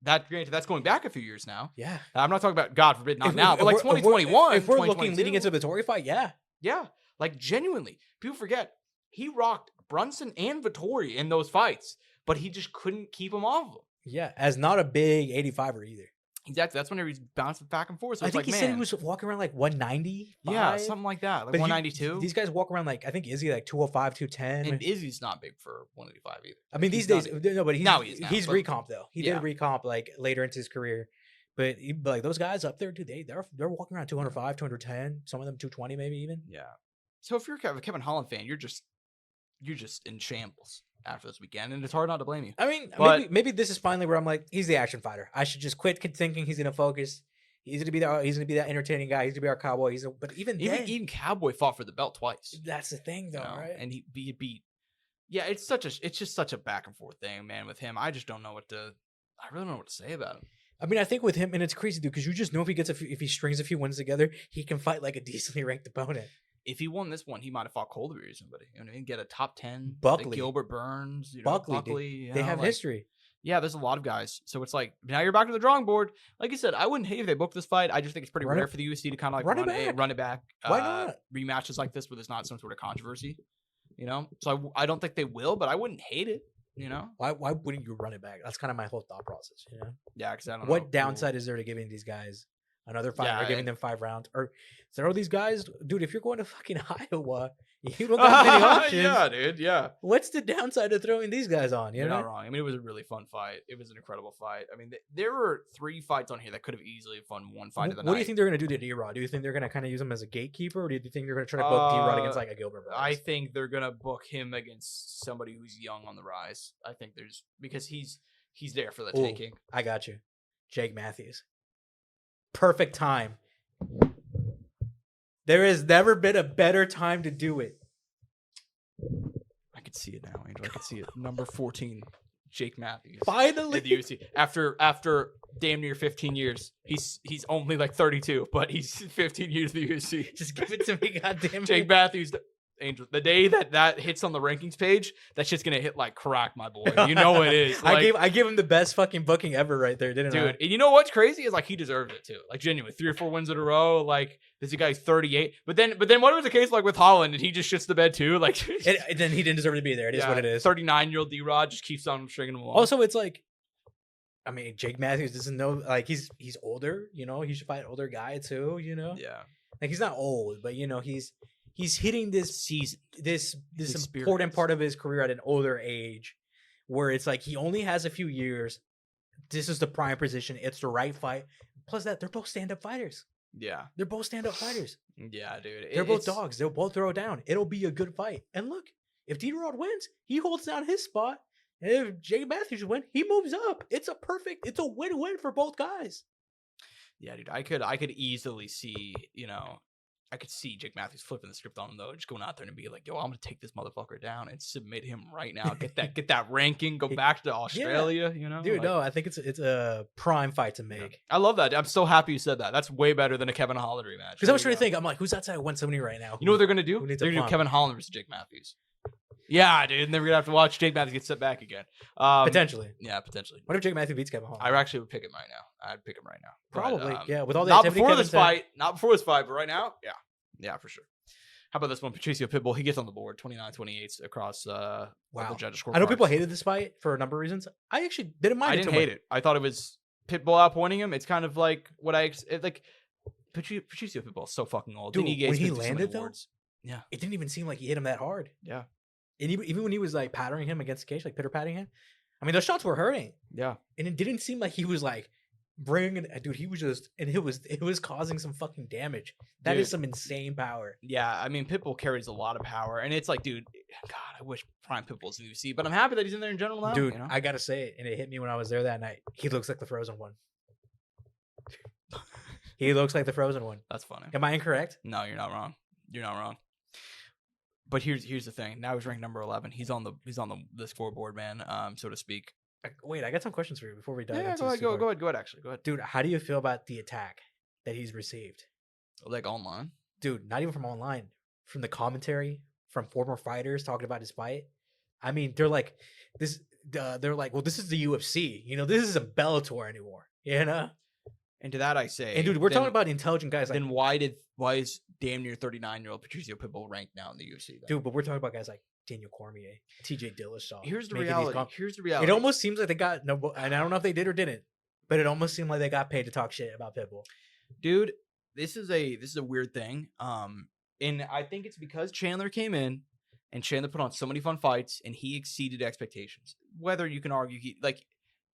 Granted, that's going back a few years now. Yeah. I'm not talking about, God forbid, not now, but like 2021. If we're looking leading into the Vittori fight, yeah. Yeah. Like genuinely, people forget, he rocked Brunson and Vittori in those fights, but he just couldn't keep him off of them. Yeah, as not a big 85er either. Exactly. That's whenever he's bouncing back and forth. So I think he said he was walking around like 190. Yeah, something like that. Like 192. These guys walk around like, I think Izzy like 205, 210. And Izzy's not big for 185 either. I mean, these days, no, but he's recomp though. He did recomp like later into his career. But like those guys up there, dude, they're walking around 205, 210, some of them 220 maybe even. Yeah. So if you're a Kevin Holland fan, you're just in shambles after this weekend, and it's hard not to blame you. I mean, maybe this is finally where I'm like, he's the action fighter. I should just quit thinking he's gonna focus. He's gonna be that entertaining guy. He's gonna be our cowboy. But even Cowboy fought for the belt twice. That's the thing, though, right? And he beat. Yeah, it's just such a back and forth thing, man. With him, I really don't know what to say about him. I mean, I think with him, and it's crazy, dude, because you just know if he strings a few wins together, he can fight like a decently ranked opponent. If he won this one, he might have fought Colby or somebody. You know what I mean? Get a top 10. Buckley. Like Gilbert Burns. Buckley. They have history. Yeah, there's a lot of guys. So it's like, now you're back to the drawing board. Like I said, I wouldn't hate if they booked this fight. I just think it's pretty rare for the UFC to kind of like run it back. Why not? Rematches like this where there's not some sort of controversy. You know? So I don't think they will, but I wouldn't hate it. You know? Why wouldn't you run it back? That's kind of my whole thought process, you know? Yeah, because I don't know. What downside is there to giving these guys another fight or giving them 5 rounds? Or throw these guys, dude, if you're going to fucking Iowa, you don't got many options. Yeah, dude, yeah. What's the downside of throwing these guys on? You're not wrong. I mean, it was a really fun fight. It was an incredible fight. I mean, there were 3 fights on here that could have easily won one fight of the night. What do you think they're going to do to D-Rod? Do you think they're going to kind of use him as a gatekeeper, or do you think they're going to try to book D-Rod against like a Gilbert Burns? I think they're going to book him against somebody who's young on the rise. I think because he's there for the taking. I got you. Jake Matthews. Perfect time. There has never been a better time to do it. I could see it now, Angel. I could see it. Number 14, Jake Matthews. Finally. In the UFC. After damn near 15 years. He's only like 32, but he's 15 years in the UFC. Just give it to me, goddamn. Jake Matthews. Angel, the day that hits on the rankings page, that shit's gonna hit like crack, my boy. You know it is. Like, I gave him the best fucking booking ever right there, didn't I? Dude, and you know what's crazy is like he deserves it too. Like genuinely, 3 or 4 wins in a row. Like this guy's 38. But then what was the case like with Holland? And he just shits the bed too. Like then he didn't deserve to be there. It is what it is. 39-year-old D-Rod just keeps on stringing him along. Also, it's like, I mean, Jake Matthews doesn't know, like he's older. You know, he should fight an older guy too. You know, yeah. Like he's not old, but you know he's hitting this season, this experience. Important part of his career at an older age, where it's like he only has a few years. This is the prime position. It's the right fight. Plus that they're both stand-up fighters. Yeah, they're both stand-up fighters. Yeah, dude, they're both dogs. They'll both throw down. It'll be a good fight. And look, if D-Rod wins, he holds down his spot. And if Jake Matthews wins, he moves up. It's a win-win for both guys. Yeah, dude, I could easily see, you know. I could see Jake Matthews flipping the script on him though, just going out there and be like, "Yo, I'm gonna take this motherfucker down and submit him right now. Get that ranking. Go back to Australia." You know, dude. Like, no, I think it's a prime fight to make. Yeah. I love that. I'm so happy you said that. That's way better than a Kevin Holland rematch. Because I was trying to think. I'm like, who's outside 170 right now? You know what they're gonna do? They're gonna do Kevin Holland versus Jake Matthews. Yeah, dude. And then we're gonna have to watch Jake Matthews get set back again. Potentially. Yeah, potentially. What if Jake Matthews beats Kevin Holland? I actually would pick him right now. I'd pick him right now. Probably. But, yeah. With all the not before this fight. Not before this fight, but right now, yeah. Yeah, for sure. How about this one? Patricio Pitbull. He gets on the board 29-28 across the judges' scorecards. I know people hated this fight for a number of reasons. I actually didn't mind it. I didn't hate it. I thought it was Pitbull outpointing him. It's kind of like what like Patricio Pitbull is so fucking old. Dude, when he landed though, yeah, it didn't even seem like he hit him that hard. Yeah. And even when he was like pattering him against the cage, like pitter-patting him, I mean, those shots were hurting. Yeah. And it didn't seem like he was like bringing it. Dude, he was just, and it was causing some fucking damage. That is some insane power. Yeah. I mean, Pitbull carries a lot of power. And it's like, dude, God, I wish Prime Pitbull's in the UFC, but I'm happy that he's in there in general now. Dude, you know? I got to say it. And it hit me when I was there that night. He looks like the Frozen one. He looks like the Frozen one. That's funny. Am I incorrect? No, you're not wrong. You're not wrong. But here's the thing. Now he's ranked number 11. He's on the scoreboard, man, so to speak. Wait, I got some questions for you before we dive into go ahead. Actually, go ahead. Dude, how do you feel about the attack that he's received? Like online? Dude, not even from online. From the commentary, from former fighters talking about his fight. I mean, they're like, this. They're like, well, this is the UFC. You know, this isn't Bellator anymore. You know. And to that I say, and dude, we're talking about intelligent guys. Then why is damn near 39-year-old Patricio Pitbull ranked now in the UFC? Then? Dude, but we're talking about guys like Daniel Cormier, TJ Dillashaw. Here's the reality. It almost seems like they got no, and I don't know if they did or didn't, but it almost seemed like they got paid to talk shit about Pitbull. Dude, this is a weird thing. And I think it's because Chandler came in and Chandler put on so many fun fights and he exceeded expectations. Whether you can argue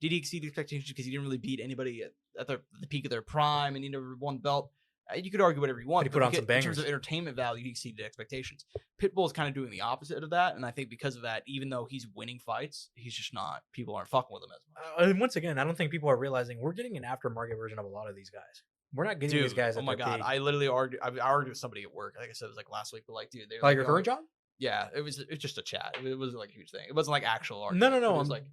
did he exceed expectations because he didn't really beat anybody at the peak of their prime and he never won the belt? You could argue whatever you want. But he put on some bangers. In terms of entertainment value, he exceeded expectations. Pitbull is kind of doing the opposite of that, and I think because of that, even though he's winning fights, he's just not. People aren't fucking with him as much. And once again, I don't think people are realizing we're getting an aftermarket version of a lot of these guys. We're not getting these guys. Oh my god! I literally argued. I argued with somebody at work. Like I said, it was like last week, but like, dude, like your current job? Yeah, it was just a chat. It wasn't like a huge thing. It wasn't like actual art. No. It was like,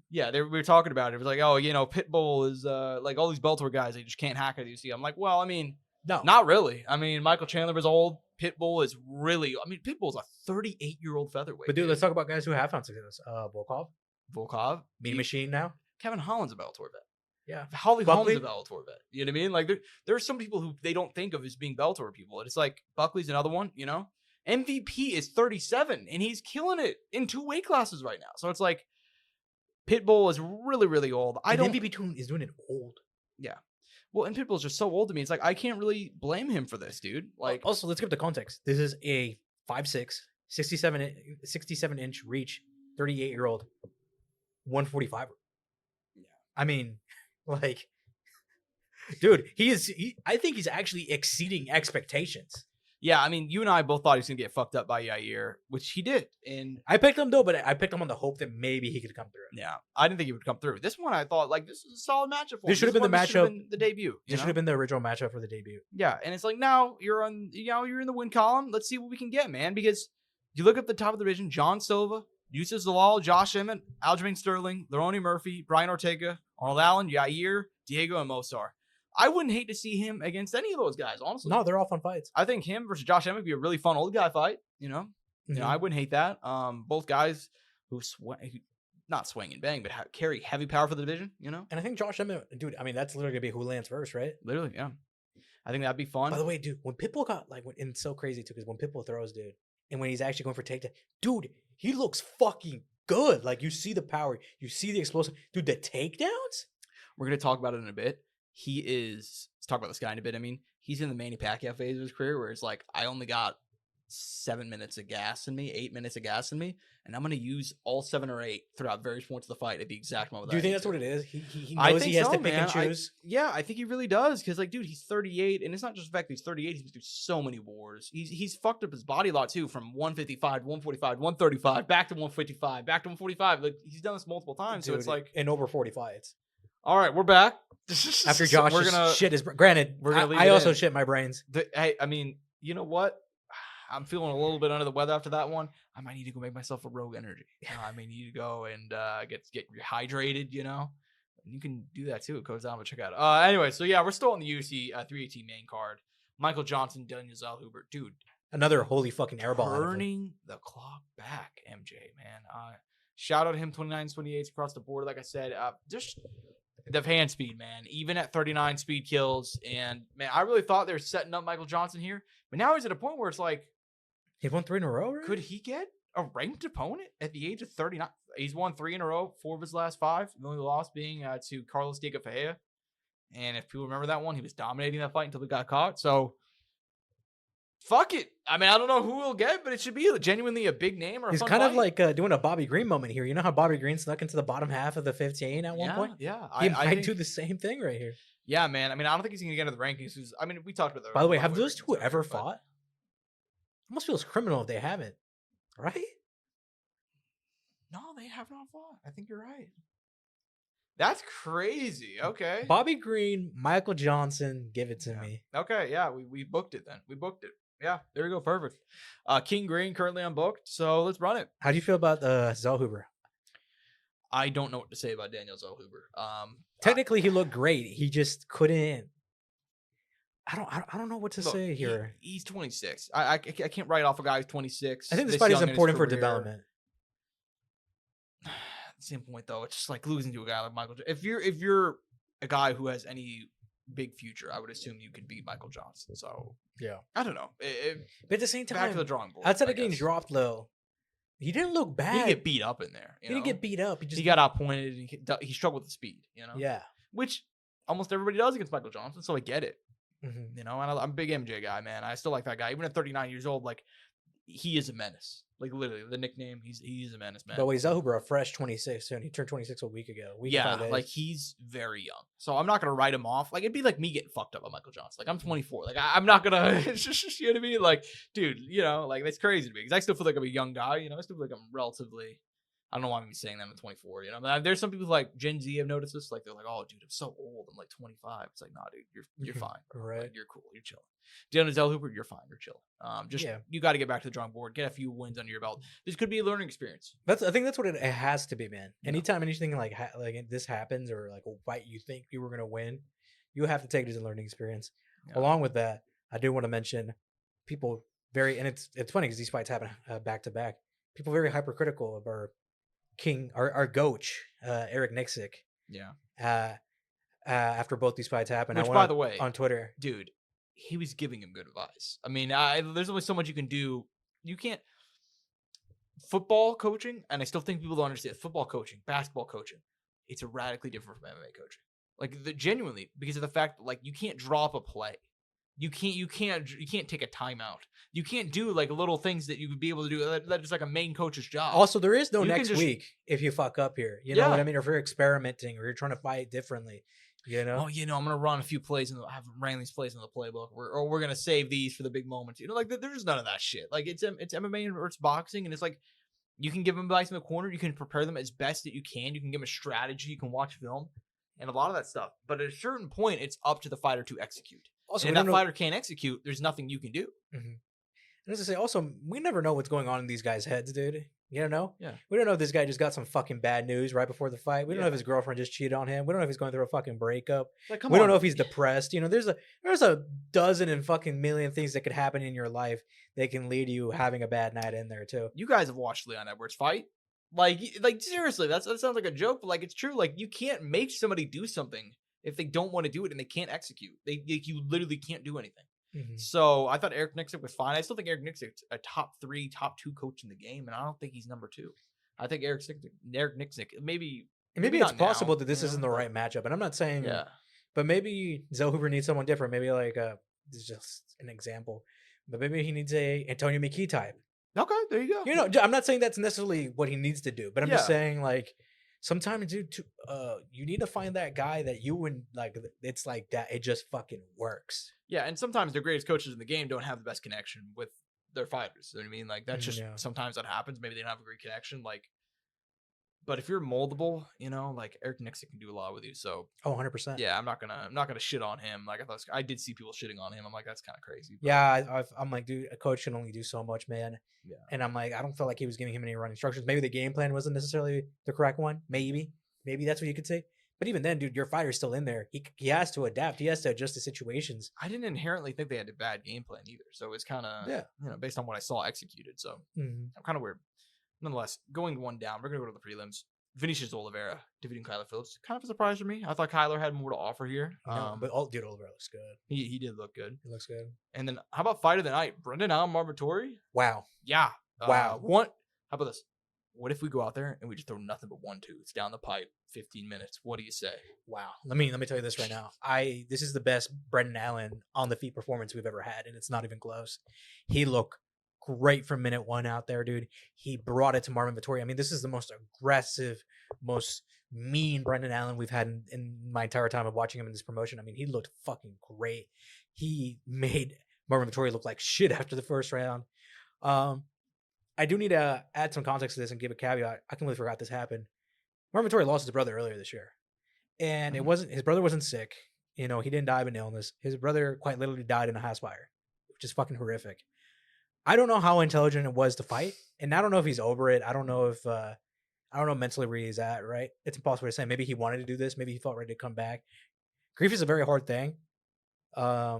yeah, we were talking about it. It was like, oh, Pitbull is like all these Bellator guys, they just can't hack at UFC. I'm like, well, I mean, no, not really. I mean, Michael Chandler was old. Pitbull is really. I mean, Pitbull's a 38-year-old featherweight. But dude, let's talk about guys who have found success. Volkov, Mean Machine now. Kevin Holland's a Bellator vet. Yeah, Holly Holm's a Bellator vet. You know what I mean? Like there are some people who they don't think of as being Bellator people. And it's like Buckley's another one. MVP is 37 and he's killing it in 2 weight classes right now. So it's like Pitbull is really, really old. MVP is doing it old. Yeah. Well, and Pitbull's just so old to me. It's like I can't really blame him for this, dude. Like, also, let's give the context. This is a 5'6", 67-inch reach, 38-year-old, 145er. Yeah. I mean, like, dude, I think he's actually exceeding expectations. Yeah, I mean, you and I both thought he was gonna get fucked up by Yair, which he did. And I picked him though, but I picked him on the hope that maybe he could come through. Yeah, I didn't think he would come through. This one, I thought like this is a solid matchup for him. This should have been the matchup, the debut. This should have been the original matchup for the debut. Yeah, and it's like now you're in the win column. Let's see what we can get, man. Because you look at the top of the division: John Silva, Yusuf Zalal, Josh Emmett, Aljamain Sterling, Lerone Murphy, Brian Ortega, Arnold Allen, Yair, Diego, and Mosar. I wouldn't hate to see him against any of those guys, honestly. No, they're all fun fights. I think him versus Josh Emmett would be a really fun old guy fight. I wouldn't hate that. Both guys who not swing and bang, but carry heavy power for the division. And I think Josh Emmett, dude. I mean, that's literally gonna be who lands first, right? Literally, yeah. I think that'd be fun. By the way, dude, when Pitbull got and it's so crazy too, because when Pitbull throws, dude, and when he's actually going for takedown, dude, he looks fucking good. Like you see the power, you see the explosive, dude. The takedowns. We're gonna talk about it in a bit. Let's talk about this guy in a bit. I mean, he's in the Manny Pacquiao phase of his career where it's like, I only got 7 minutes of gas in me, 8 minutes of gas in me, and I'm going to use all 7 or 8 throughout various points of the fight at the exact moment. Do you think that's what it is? He knows he has to pick and choose? I think he really does because, like, dude, he's 38, and it's not just the fact that he's 38. He's been through so many wars. He's fucked up his body a lot, too, from 155 to 145, 135, back to 155, back to 145. Like, he's done this multiple times, dude, so it's like... In over 40 fights. All right, we're back. After Josh shit his granted, I also shit my brains. I mean, you know what? I'm feeling a little bit under the weather after that one. I might need to go make myself a Rogue Energy. I may need to go and get hydrated. And you can do that too. It goes down, but check out. Anyway, so yeah, we're still on the UFC 318 main card. Michael Johnson, Daniel Zellhuber, dude. Another holy fucking airball. Turning the clock back, MJ, man. Shout out to him, 29s, 28s across the board. Like I said, just the hand speed, man. Even at 39 speed kills. And, man, I really thought they were setting up Michael Johnson here. But now he's at a point where it's like... He won 3 in a row, right? Could he get a ranked opponent at the age of 39? He's won 3 in a row, 4 of his last 5. The only loss being to Carlos Diego Ferreira. And if people remember that one, he was dominating that fight until he got caught. So... fuck it. I mean, I don't know who we'll get, but it should be genuinely a big name or a He's fun kind fight. of like doing a Bobby Green moment here. You know how Bobby Green snuck into the bottom half of the 15 at one point? Yeah. He might do the same thing right here. Yeah, man. I mean, I don't think he's going to get into the rankings. I mean, we talked about that. By the way, have those two ever fought? Almost feels criminal if they haven't. Right? No, they have not fought. I think you're right. That's crazy. Okay. Bobby Green, Michael Johnson, give it to me. Okay, yeah, we booked it then. We booked it. Yeah, there we go. Perfect. King Green currently unbooked, so let's run it. How do you feel about Zellhuber? I don't know what to say about Daniel Zellhuber. Technically, he looked great. He just couldn't. I don't know what to say here. He's 26. I can't write off a guy who's 26. I think this fight is important for development. At the same point, though, it's just like losing to a guy like Michael. If you're a guy who has any big future, I would assume you could beat Michael Johnson. So yeah, I don't know. But at the same time, back to the drawing board. Outside of getting dropped low, he didn't look bad. He didn't get beat up in there. He didn't get beat up. He got outpointed. He struggled with the speed. Yeah, which almost everybody does against Michael Johnson. So I get it. Mm-hmm. And I'm a big MJ guy, man. I still like that guy, even at 39 years old. Like, he is a menace. Like, literally, the nickname, he's a menace, man. But wait, Zellhuber, a fresh 26, and he turned 26 a week ago. Like, he's very young. So I'm not going to write him off. Like, it'd be like me getting fucked up on Michael Johnson. Like, I'm 24. Like, I'm not going to, you know what I mean? Like, dude, like, that's crazy to me. Because I still feel like I'm a young guy, I still feel like I'm relatively I don't know why I'm saying that I'm 24. You know, I mean, there's some people like Gen Z have noticed this. Like they're like, "Oh, dude, I'm so old. I'm like 25." It's like, nah, dude, you're fine. Right. Like, you're cool. You're chilling. Deanna Zell Hooper, you're fine. You're chilling. You got to get back to the drawing board. Get a few wins under your belt. This could be a learning experience. I think that's what it has to be, man. Anytime anything like this happens or like a fight you think you were gonna win, you have to take it as a learning experience. Yeah. Along with that, I do want to mention people and it's funny because these fights happen back to back. People very hypercritical of our king, our goach, Eric Nixick. Yeah. After both these fights happened, which, by the way, on Twitter, dude, he was giving him good advice. I mean, there's only so much you can do. You can't football coaching, and I still think people don't understand football coaching, basketball coaching. It's radically different from MMA coaching. Like genuinely, because of the fact that, like, you can't drop a play. You can't take a timeout. You can't do like little things that you would be able to do. That is like a main coach's job. Also, there is no next week if you fuck up here. You know what I mean? Or if you're experimenting or you're trying to fight differently. You know? Oh, I'm gonna run a few plays and I haven't ran these plays in the playbook. We're gonna save these for the big moments. You know, like there's none of that shit. Like it's MMA or it's boxing, and it's like you can give them advice in the corner. You can prepare them as best that you can. You can give them a strategy. You can watch film and a lot of that stuff. But at a certain point, it's up to the fighter to execute. Also, and if that fighter can't execute, there's nothing you can do. Mm-hmm. And as I say, also, we never know what's going on in these guys' heads, dude. You don't know? Yeah. We don't know if this guy just got some fucking bad news right before the fight. We don't know if his girlfriend just cheated on him. We don't know if he's going through a fucking breakup. Like, we don't know if he's depressed. You know, there's a dozen and fucking million things that could happen in your life that can lead you having a bad night in there too. You guys have watched Leon Edwards fight? Like seriously, that sounds like a joke, but like it's true. Like you can't make somebody do something if they don't want to do it and they can't execute. You literally can't do anything. Mm-hmm. So I thought Eric Nixick was fine. I still think Eric Nixick's a top 3, top 2 coach in the game, and I don't think he's number 2. I think Eric Nixick maybe it's possible that this isn't the right matchup, and I'm not saying but maybe Zell Hoover needs someone different. Maybe like this is just an example, but maybe he needs a Antonio McKee type. Okay, there you go. You know, I'm not saying that's necessarily what he needs to do, but I'm just saying like sometimes, dude, you need to find that guy that you wouldn't like. It's like that. It just fucking works. Yeah, and sometimes the greatest coaches in the game don't have the best connection with their fighters. You know what I mean? Like that's just sometimes that happens. Maybe they don't have a great connection. Like, but if you're moldable, you know, like Eric Nixick can do a lot with you. So 100%. Yeah, I'm not gonna shit on him. Like I did see people shitting on him. I'm like, that's kind of crazy. But yeah, I'm like, dude, a coach can only do so much, man. Yeah. And I'm like, I don't feel like he was giving him any running instructions. Maybe the game plan wasn't necessarily the correct one. Maybe that's what you could say. But even then, dude, your fighter's still in there. He has to adapt. He has to adjust to situations. I didn't inherently think they had a bad game plan either. So it's kind of, you know, based on what I saw executed. So I'm kind of weird. Nonetheless, going one down, we're going to go to the prelims. Vinicius Oliveira defeating Kyler Phillips. Kind of a surprise for me. I thought Kyler had more to offer here. But dude, Oliveira looks good. He did look good. He looks good. And then how about fight of the night? Brendan Allen, Marvin Vettori? Wow. Yeah. Wow. How about this? What if we go out there and we just throw nothing but 1-2s down the pipe, 15 minutes? What do you say? Wow. Let me tell you this right now. This is the best Brendan Allen on the feet performance we've ever had, and it's not even close. He looked great from minute 1 out there, dude. He brought it to Marvin Vettori. I mean, this is the most aggressive, most mean Brendan Allen we've had in my entire time of watching him in this promotion. I mean, he looked fucking great. He made Marvin Vettori look like shit after the first round. I do need to add some context to this and give a caveat. I completely forgot this happened. Marvin Vettori lost his brother earlier this year. And his brother wasn't sick. You know, he didn't die of an illness. His brother quite literally died in a house fire, which is fucking horrific. I don't know how intelligent it was to fight. And I don't know if he's over it. I don't know if, I don't know mentally where he's at, right? It's impossible to say. Maybe he wanted to do this. Maybe he felt ready to come back. Grief is a very hard thing. I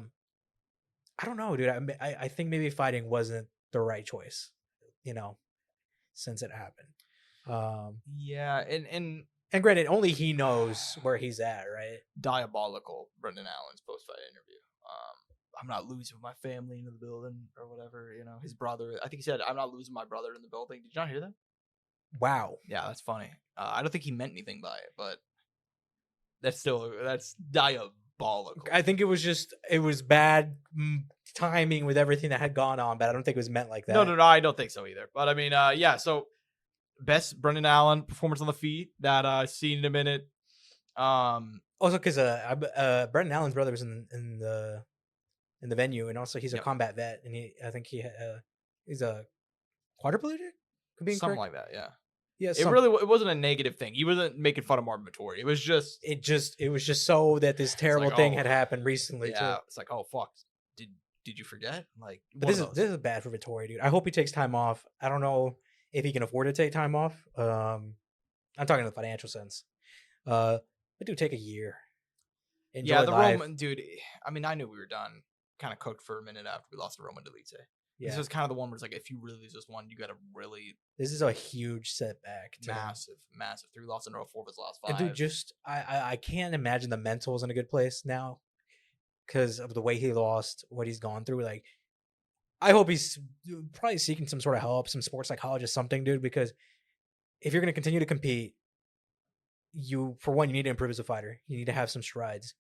don't know, dude. I think maybe fighting wasn't the right choice. You know, since it happened. Yeah, and granted, only he knows where he's at, right? Diabolical Brendan Allen's post-fight interview. I'm not losing my family in the building or whatever, you know, his brother. I think he said, I'm not losing my brother in the building. Did you not hear that? Wow. Yeah, that's funny. I don't think he meant anything by it, but that's diabolical. I think it was bad timing with everything that had gone on, but I don't think it was meant like that. No, I don't think so either. But I mean, yeah, so best Brendan Allen performance on the feet that I've seen in a minute. Also because Brendan Allen's brother was in the venue, and also he's a combat vet, and I think he's a quadriplegic? Something like that, yeah. Yeah, it wasn't a negative thing. He wasn't making fun of Marvin Vettori. It was just so that this terrible thing had happened recently too. It's like, oh fuck, did you forget? Like, but this is bad for Vettori, dude. I hope he takes time off. I don't know if he can afford to take time off. I'm talking in the financial sense. But dude, take a year. Enjoy the life. Roman dude. I mean, I knew we were done. Kind of cooked for a minute after we lost the Roman Delite. Yeah. This was kind of the one where it's like, if you really lose this one, you got to really. This is a huge setback. Massive. 3 losses in a row, 4 of his last 5. And dude, just I can't imagine the mental's in a good place now because of the way he lost, what he's gone through. Like, I hope he's probably seeking some sort of help, some sports psychologist, something, dude. Because if you're going to continue to compete, you need to improve as a fighter. You need to have some strides,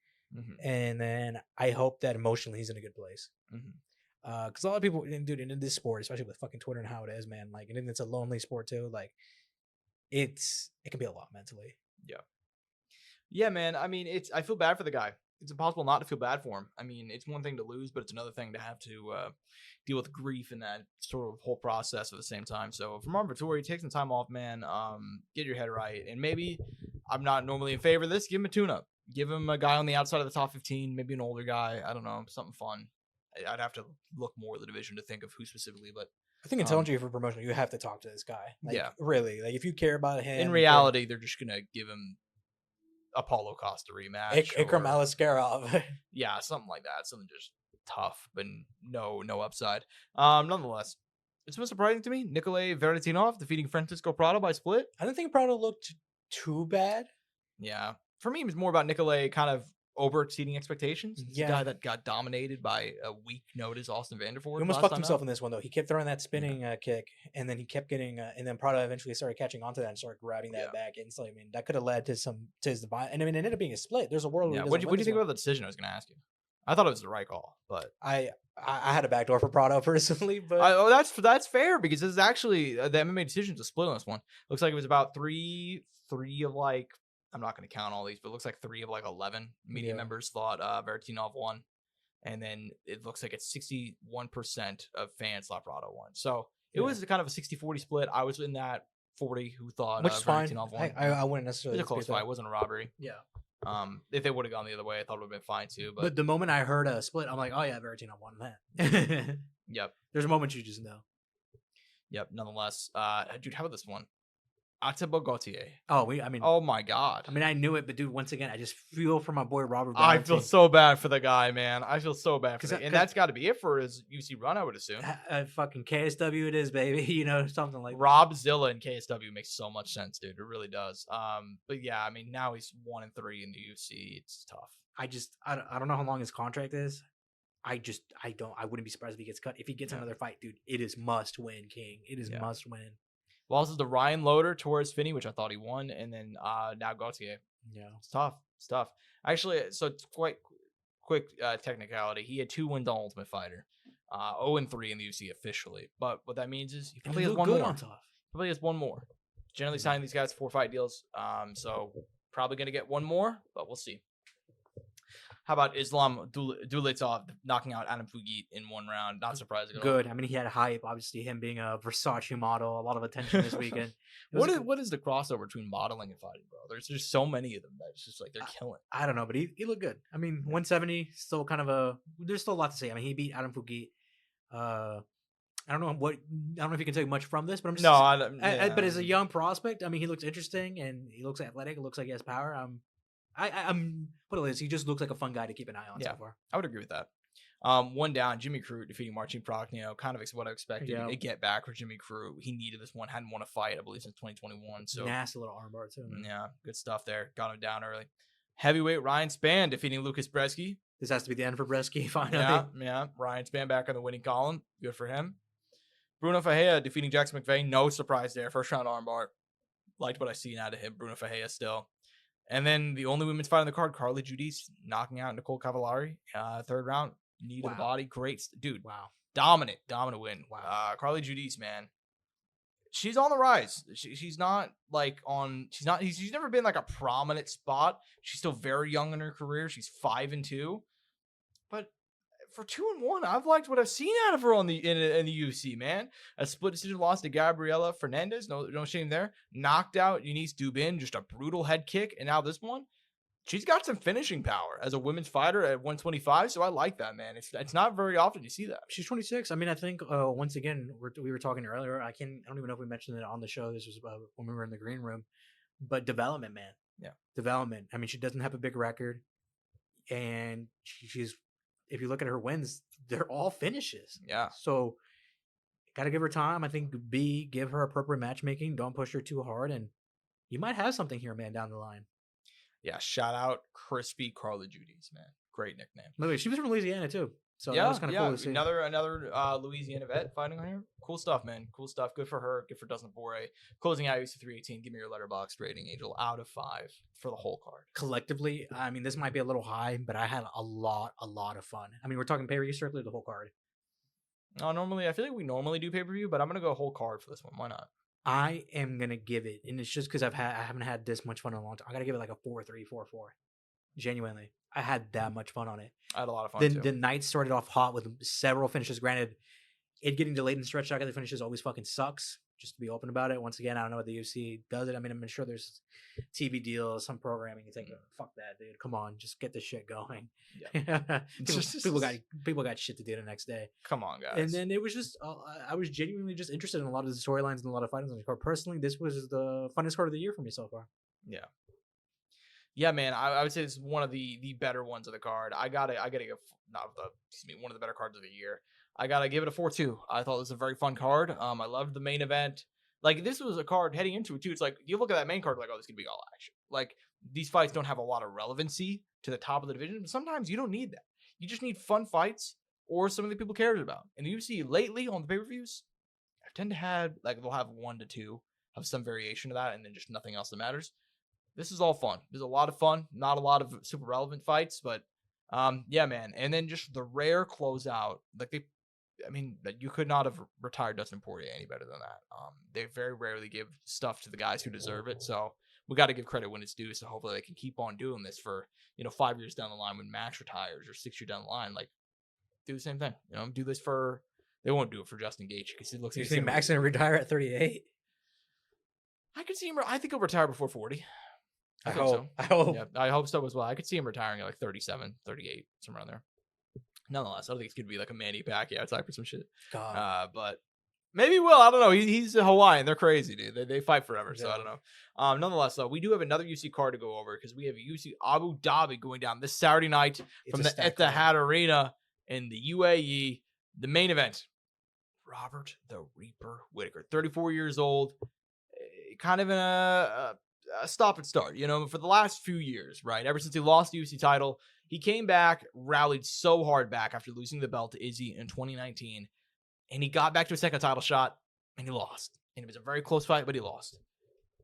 and then I hope that emotionally he's in a good place. Because a lot of people, dude, in this sport, especially with fucking Twitter and how it is, man, like, and it's a lonely sport too. Like, it can be a lot mentally. Yeah, man. I mean, I feel bad for the guy. It's impossible not to feel bad for him. I mean, it's one thing to lose, but it's another thing to have to deal with grief in that sort of whole process at the same time. So for Marvin Vettori, take some time off, man. Get your head right, and maybe I'm not normally in favor of this. Give him a tune-up. Give him a guy on the outside of the top 15, maybe an older guy. I don't know, something fun. I'd have to look more at the division to think of who specifically, but I think in telling you for promotion, you have to talk to this guy. Like, really. Like, if you care about him, in reality, they're just gonna give him Apollo Costa rematch. Ikram Aliskerov. Yeah, something like that. Something just tough, but no upside. Nonetheless, it's been surprising to me. Nikolay Vertinov defeating Francisco Prado by split. I didn't think Prado looked too bad. Yeah, for me, it was more about Nikolay kind of over exceeding expectations. It's a guy that got dominated by a weak notice Austin Vanderford. He almost fucked himself in this one though. He kept throwing that spinning kick, and then he kept getting, and then Prado eventually started catching onto that and started grabbing that back. And so I mean, that could have led to his divine. And I mean, it ended up being a split. There's a world. Yeah. What do you think about the decision? I was going to ask you. I thought it was the right call, but I had a backdoor for Prado personally, but that's fair because this is actually the MMA decision's a split on this one. Looks like it was about three of like. I'm not going to count all these, but it looks like 3 of like 11 media members thought Vertinov won. And then it looks like it's 61% of fans thought Prado won. So it was kind of a 60-40 split. I was in that 40 who thought Vertinov won. I wouldn't necessarily. It was a close fight. It wasn't a robbery. Yeah. If they would have gone the other way, I thought it would have been fine too. But the moment I heard a split, I'm like, oh yeah, Vertinov won that. Yep. There's a moment you just know. Yep. Nonetheless, dude, how about this one? Ateba Gautier. Oh my God. I mean, I knew it, but dude, once again, I just feel for my boy Robert. I feel so bad for the guy, man. I feel so bad for him. And that's got to be it for his UFC run, I would assume. Fucking KSW it is, baby. You know, something like Rob Zilla and KSW makes so much sense, dude. It really does. But yeah, I mean, now he's 1-3 in the UFC. It's tough. I don't know how long his contract is. I wouldn't be surprised if he gets cut. If he gets another fight, dude, it is must win, King. It is must win. Losses to Ryan Loder, Torres Finney, which I thought he won, and then now Gautier. Yeah, it's tough. Actually, so it's quite quick technicality. He had 2 wins on Ultimate Fighter, 0-3 in the UFC officially. But what that means is he probably has one more. Probably has one more. Generally signing these guys 4-fight deals, so probably gonna get one more, but we'll see. How about Islam Duletov knocking out Adam Fugit in 1 round? Not surprising at all. Good. I mean, he had hype. Obviously, him being a Versace model, a lot of attention this weekend. What is the crossover between modeling and fighting, bro? There's just so many of them that it's just like they're killing. I don't know, but he looked good. I mean, 170, still kind of there's still a lot to say. I mean, he beat Adam Fugit. I don't know if you can take much from this, but I'm just but as a young prospect, I mean, he looks interesting and he looks athletic. It looks like he has power. I'm what it is. He just looks like a fun guy to keep an eye on so far. I would agree with that. 1 down, Jimmy Crute defeating Marcin Prokhnio. Kind of what I expected. A get back for Jimmy Crute. He needed this one. Hadn't won a fight, I believe, since 2021. So nasty little armbar too. Man. Yeah, good stuff there. Got him down early. Heavyweight Ryan Spann defeating Lucas Bresky. This has to be the end for Bresky finally. Yeah. Ryan Spann back on the winning column. Good for him. Bruno Ferreira defeating Jackson McVeigh. No surprise there. First round armbar. Liked what I seen out of him. Bruno Ferreira still. And then the only women's fight on the card, Carly Judice knocking out Nicole Cavallari. 3rd round, knee to the body. Great. Dude, wow. Dominant win. Wow. Carly Judice, man. She's on the rise. She's not like she's never been like a prominent spot. She's still very young in her career. She's 5-2. But for 2-1, I've liked what I've seen out of her in the UFC, man. A split decision loss to Gabriela Fernandez, no shame there. Knocked out Eunice Dubin, just a brutal head kick, and now this one. She's got some finishing power as a women's fighter at 125, so I like that, man. It's not very often you see that. She's 26. I mean, I think once again we were talking earlier. I don't even know if we mentioned it on the show. This was when we were in the green room, but development, man. Yeah, development. I mean, she doesn't have a big record, and she's. If you look at her wins, they're all finishes. Yeah. So, gotta give her time. I think give her appropriate matchmaking. Don't push her too hard, and you might have something here, man, down the line. Yeah, shout out Crispy Carla Judy's, man. Great nickname. By the way, she was from Louisiana too. So yeah, that was kind of cool to see. Another Louisiana vet fighting on here. Cool stuff, man. Cool stuff. Good for her. Good for Dustin Poirier. Closing out UFC 318. Give me your letterbox rating, Angel, out of 5 for the whole card. Collectively, I mean, this might be a little high, but I had a lot of fun. I mean, we're talking pay-per-view strictly the whole card. I feel like we normally do pay-per-view, but I'm gonna go whole card for this one. Why not? I am gonna give it, and it's just because I haven't had this much fun in a long time. I gotta give it like a 4-3, 4-4. Genuinely, I had that much fun on it. I had a lot of fun too. The night started off hot with several finishes. Granted, it getting delayed and stretched out. The finishes always fucking sucks. Just to be open about it. Once again, I don't know what the UFC does it. I mean, I'm sure there's TV deals, some programming. You think, fuck that, dude. Come on, just get this shit going. Yeah. people got shit to do the next day. Come on, guys. And then it was just, I was genuinely just interested in a lot of the storylines and a lot of fightings on the card. Personally, this was the funnest card of the year for me so far. Yeah. Yeah, man. I would say this is one of the better ones of the card. I gotta give one of the better cards of the year. I gotta give it a 4-2. I thought it was a very fun card. I loved the main event. Like, this was a card heading into it too. It's like you look at that main card, like, oh, this could be all action. Like, these fights don't have a lot of relevancy to the top of the division, but sometimes you don't need that. You just need fun fights or something that people cares about. And the UFC lately on the pay-per-views, I tend to have, like, they'll have 1 to 2 of some variation of that, and then just nothing else that matters. This is all fun. There's a lot of fun. Not a lot of super relevant fights, but yeah, man. And then just the rare closeout, like you could not have retired Dustin Poirier any better than that. They very rarely give stuff to the guys who deserve it. So we got to give credit when it's due. So hopefully they can keep on doing this for, 5 years down the line when Max retires, or 6 years down the line. Like, do the same thing. Do this for. They won't do it for Justin Gaethje because it looks. You think Max gonna retire at 38? I could see him. I think he'll retire before 40. I hope so. Yeah, I hope so as well. I could see him retiring at like 37, 38, somewhere around there. Nonetheless, I don't think it's going to be like a Manny Pacquiao type or some shit. God. But maybe he will. I don't know. He's a Hawaiian. They're crazy, dude. They fight forever, so I don't know. Nonetheless, though, we do have another UFC card to go over because we have a UFC Abu Dhabi going down this Saturday night from the Etihad Arena in the UAE. The main event, Robert the Reaper Whittaker, 34 years old, kind of in a stop and start, for the last few years, right? Ever since he lost the UFC title, he came back, rallied so hard back after losing the belt to Izzy in 2019, and he got back to a second title shot, and he lost. And it was a very close fight, but he lost.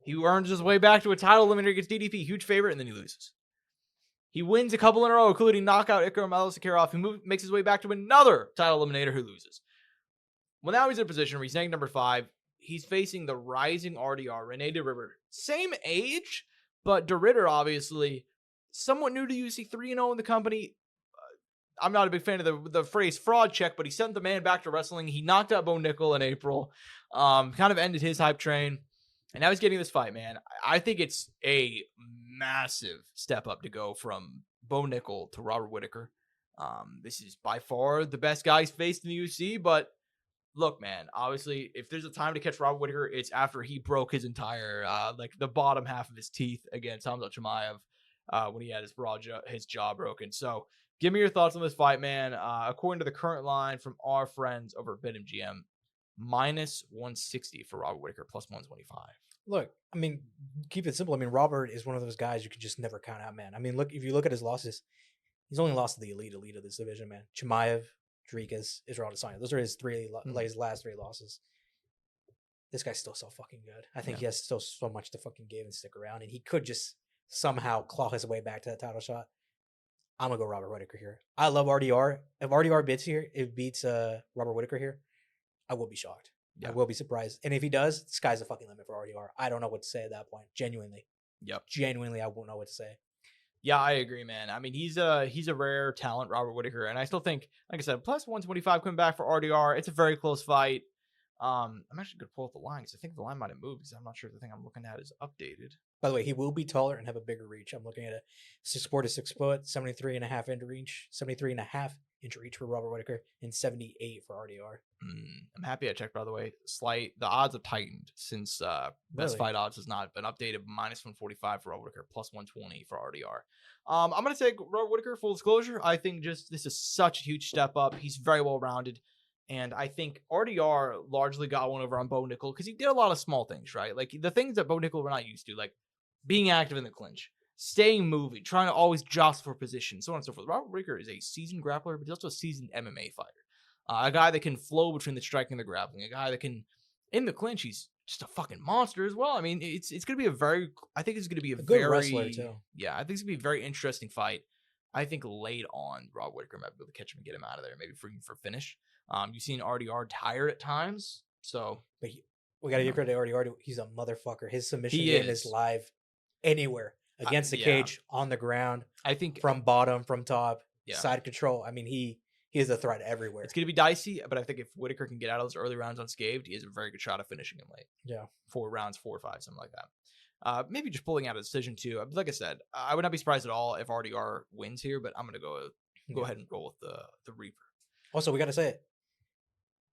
He earns his way back to a title eliminator against DDP, huge favorite, and then he loses. He wins a couple in a row, including knockout Ikram Sakharov, who makes his way back to another title eliminator who loses. Well, now he's in a position where he's ranked number 5. He's facing the rising RDR, Rene de Ritter. Same age, but de Ritter, obviously, somewhat new to UFC, 3-0 in the company. I'm not a big fan of the phrase fraud check, but he sent the man back to wrestling. He knocked out Bo Nickel in April, kind of ended his hype train, and now he's getting this fight, man. I think it's a massive step up to go from Bo Nickel to Robert Whittaker. This is by far the best guy he's faced in the UFC, but look, man, obviously, if there's a time to catch Robert Whittaker, it's after he broke his entire, the bottom half of his teeth against Hamza Chimaev when he had his jaw broken. So give me your thoughts on this fight, man. According to the current line from our friends over at BetMGM, -160 for Robert Whittaker, +125. Look, I mean, keep it simple. I mean, Robert is one of those guys you can just never count out, man. I mean, look, if you look at his losses, he's only lost to the elite of this division, man. Chimaev, Dricus, Israel Adesanya. Those are his his last 3 losses. This guy's still so fucking good. I think he has still so much to fucking give and stick around, and he could just somehow claw his way back to that title shot. I'm gonna go Robert Whittaker here. I love RDR. If RDR beats Robert Whittaker here, I will be shocked. Yeah. I will be surprised. And if he does, the sky's the fucking limit for RDR. I don't know what to say at that point. Genuinely. Yep. Genuinely, I won't know what to say. Yeah, I agree, man. I mean, he's a rare talent, Robert Whittaker, and I still think, like I said, plus 125 coming back for RDR. It's a very close fight. I'm actually gonna pull up the line because I think the line might have moved because I'm not sure if the thing I'm looking at is updated. By the way, he will be taller and have a bigger reach. I'm looking at a 6'4" to 6 foot, 73.5 inch reach, 73.5 inch reach for Robert Whittaker, and 78 for RDR. I'm happy I checked, by the way. The odds have tightened since Best Fight Odds has not been updated. Minus 145 for Robert Whittaker, plus 120 for RDR. I'm gonna take Robert Whittaker. Full disclosure, I think just this is such a huge step up. He's very well rounded. And I think RDR largely got one over on Bo Nickel because he did a lot of small things, right? Like the things that Bo Nickel were not used to, like being active in the clinch, staying moving, trying to always jostle for position, so on and so forth. Robert Whittaker is a seasoned grappler, but he's also a seasoned MMA fighter. A guy that can flow between the striking and the grappling. A guy that can, in the clinch, he's just a fucking monster as well. I mean, it's going to be I think it's going to be a good very, wrestler too. Yeah, I think it's going to be a very interesting fight. I think late on, Robert Whittaker might be able to catch him and get him out of there, maybe for finish. You've seen RDR tire at times, so but we got to give credit to RDR. He's a motherfucker. His submission game is live anywhere against the cage, on the ground. I think from bottom, from top, side control. I mean, he is a threat everywhere. It's gonna be dicey, but I think if Whittaker can get out of those early rounds unscathed, he has a very good shot of finishing him late. Yeah, 4 rounds, 4 or 5, something like that. Maybe just pulling out a decision too. Like I said, I would not be surprised at all if RDR wins here, but I'm gonna go ahead and roll with the Reaper. Also, we got to say it.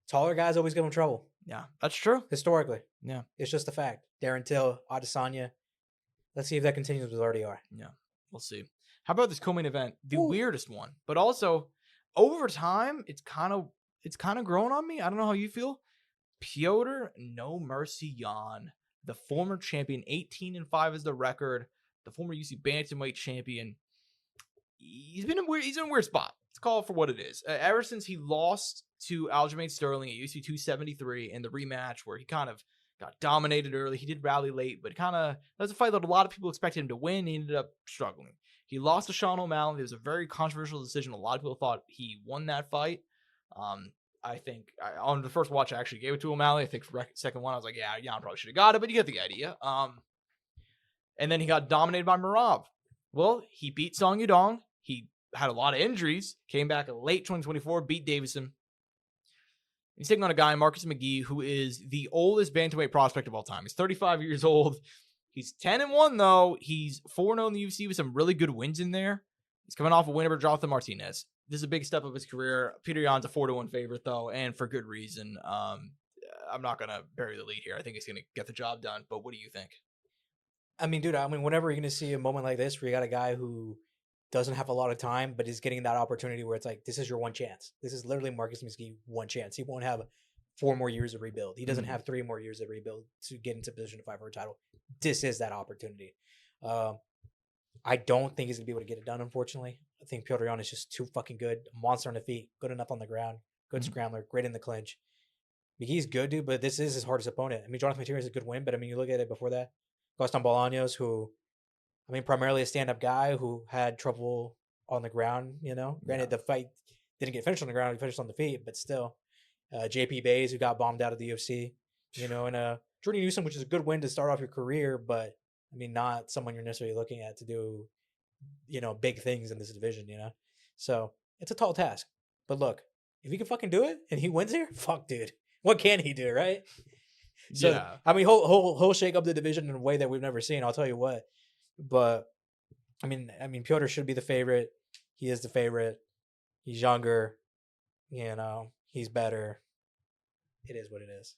Taller guys always give him trouble. Yeah, that's true. Historically. Yeah. It's just a fact. Darren Till, Adesanya. Let's see if that continues with RDR. Yeah, we'll see. How about this co-main event? The weirdest one, but also over time, it's kind of growing on me. I don't know how you feel. Piotr No Mercy Jan, the former champion, 18-5 is the record. The former UFC bantamweight champion. He's in a weird spot. Let's call it for what it is. Ever since he lost to Aljamain Sterling at UFC 273 in the rematch, where he kind of got dominated early, he did rally late, but that was a fight that a lot of people expected him to win. He ended up struggling. He lost to Sean O'Malley. It was a very controversial decision. A lot of people thought he won that fight. I think on the first watch, I actually gave it to O'Malley. I think second one, I was like, yeah, Jan probably should have got it, but you get the idea. And then he got dominated by Merab. Well, he beat Song Yudong. He had a lot of injuries, came back late 2024, beat Davison. He's taking on a guy, Marcus McGee, who is the oldest bantamweight prospect of all time. He's 35 years old. He's 10-1, though. He's 4-0 in the UFC with some really good wins in there. He's coming off a win over Jonathan Martinez. This is a big step of his career. Peter Yan's a 4-1 favorite, though, and for good reason. I'm not going to bury the lead here. I think he's going to get the job done, but what do you think? I mean, dude, whenever you're going to see a moment like this where you got a guy who doesn't have a lot of time, but is getting that opportunity where it's like, this is your one chance. This is literally Marcus McGee one chance. He won't have 4 more years of rebuild. He doesn't have 3 more years of rebuild to get into position to fight for a title. This is that opportunity. I don't think he's going to be able to get it done, unfortunately. I think Piotr Jan is just too fucking good. A monster on the feet, good enough on the ground, good scrambler, great in the clinch. McGee's good, dude, but this is his hardest opponent. I mean, Jonathan Martinez is a good win, but I mean, you look at it before that. Gaston Bolaños, who, I mean, primarily a stand-up guy who had trouble on the ground, Granted, the fight didn't get finished on the ground. He finished on the feet, but still. JP Bays, who got bombed out of the UFC, and Jordy Newsom, which is a good win to start off your career, but, I mean, not someone you're necessarily looking at to do, big things in this division, So, it's a tall task. But look, if he can fucking do it and he wins here, fuck, dude. What can he do, right? So, yeah. I mean, he'll shake up the division in a way that we've never seen. I'll tell you what. But I mean, Piotr should be the favorite. He is the favorite. He's younger. He's better. It is what it is.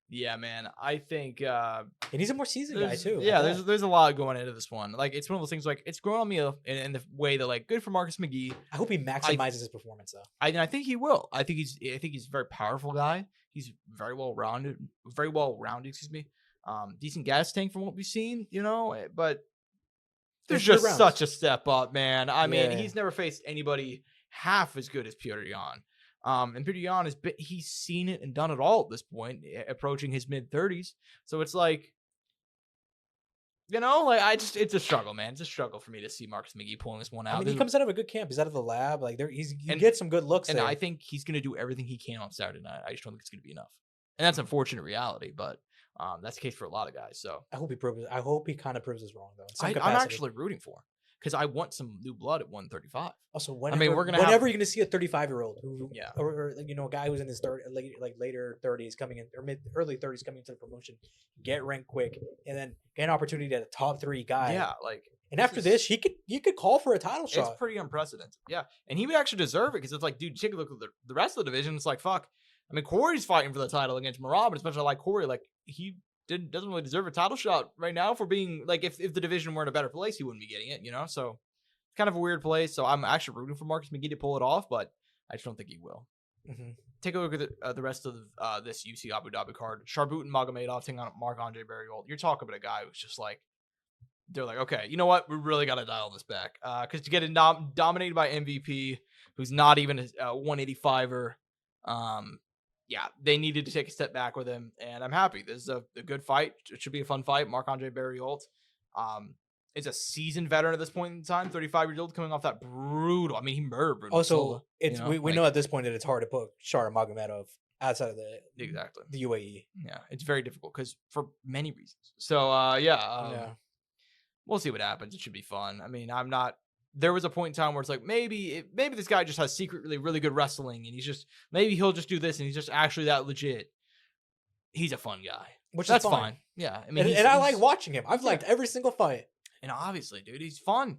Yeah, man. I think and he's a more seasoned guy too. Yeah, there's a lot going into this one. Like, it's one of those things. Like, it's growing on me in the way that, like, good for Marcus McGee. I hope he maximizes his performance though. I think he will. I think he's a very powerful guy. He's very well rounded. Excuse me. Decent gas tank from what we've seen. But there's just such a step up, man. I mean, he's never faced anybody half as good as Piotr Jan. And Peter Yan he's seen it and done it all at this point, approaching his mid-30s. So it's like, it's a struggle, man. It's a struggle for me to see Marcus McGee pulling this one out. I mean, he comes out of a good camp. He's out of the lab. Like, he gets some good looks. And there. I think he's going to do everything he can on Saturday night. I just don't think it's going to be enough. And that's unfortunate reality, but that's the case for a lot of guys. So I hope he kind of proves us wrong, though. I'm actually rooting for him. because I want some new blood at 135. Also, whenever, we're gonna whenever you're gonna see a 35-year-old who, Yeah. or a guy who's in his later 30s coming in, or early 30s coming into the promotion, get ranked quick, and then get an opportunity at a top 3 guy. Yeah, like. And after this, you could call for a title shot. It's pretty unprecedented. Yeah, and he would actually deserve it because it's like, dude, take a look at the rest of the division. It's like, fuck. I mean, Corey's fighting for the title against Merab, but especially like Corey, like he doesn't really deserve a title shot right now for being like if the division were in a better place, he wouldn't be getting it, you know. So it's kind of a weird place. So I'm actually rooting for Marcus McGee to pull it off, but I just don't think he will. Mm-hmm. Take a look at the rest of this UFC Abu Dhabi card. Sharbutin Magomedov taking on Marc-Andre Barriault. You're talking about a guy who's just like. They're like, okay, you know what? We really got to dial this back. Because to get it dominated by MVP, who's not even a 185er, yeah, they needed to take a step back with him. And I'm happy. This is a good fight. It should be a fun fight. Marc-Andre Barriault is a seasoned veteran at this point in time, 35 years old, coming off that brutal. I mean, he murdered Bruno Also, Silva, it's we know at this point that it's hard to put Shar Magomedov outside of the UAE. Yeah, it's very difficult because for many reasons. So, we'll see what happens. It should be fun. I mean, there was a point in time where it's like, maybe this guy just has secretly really good wrestling and maybe he'll just do this and he's just actually that legit. He's a fun guy. That's fine. Yeah. I mean, and I like watching him. I've liked every single fight. And obviously, dude, he's fun.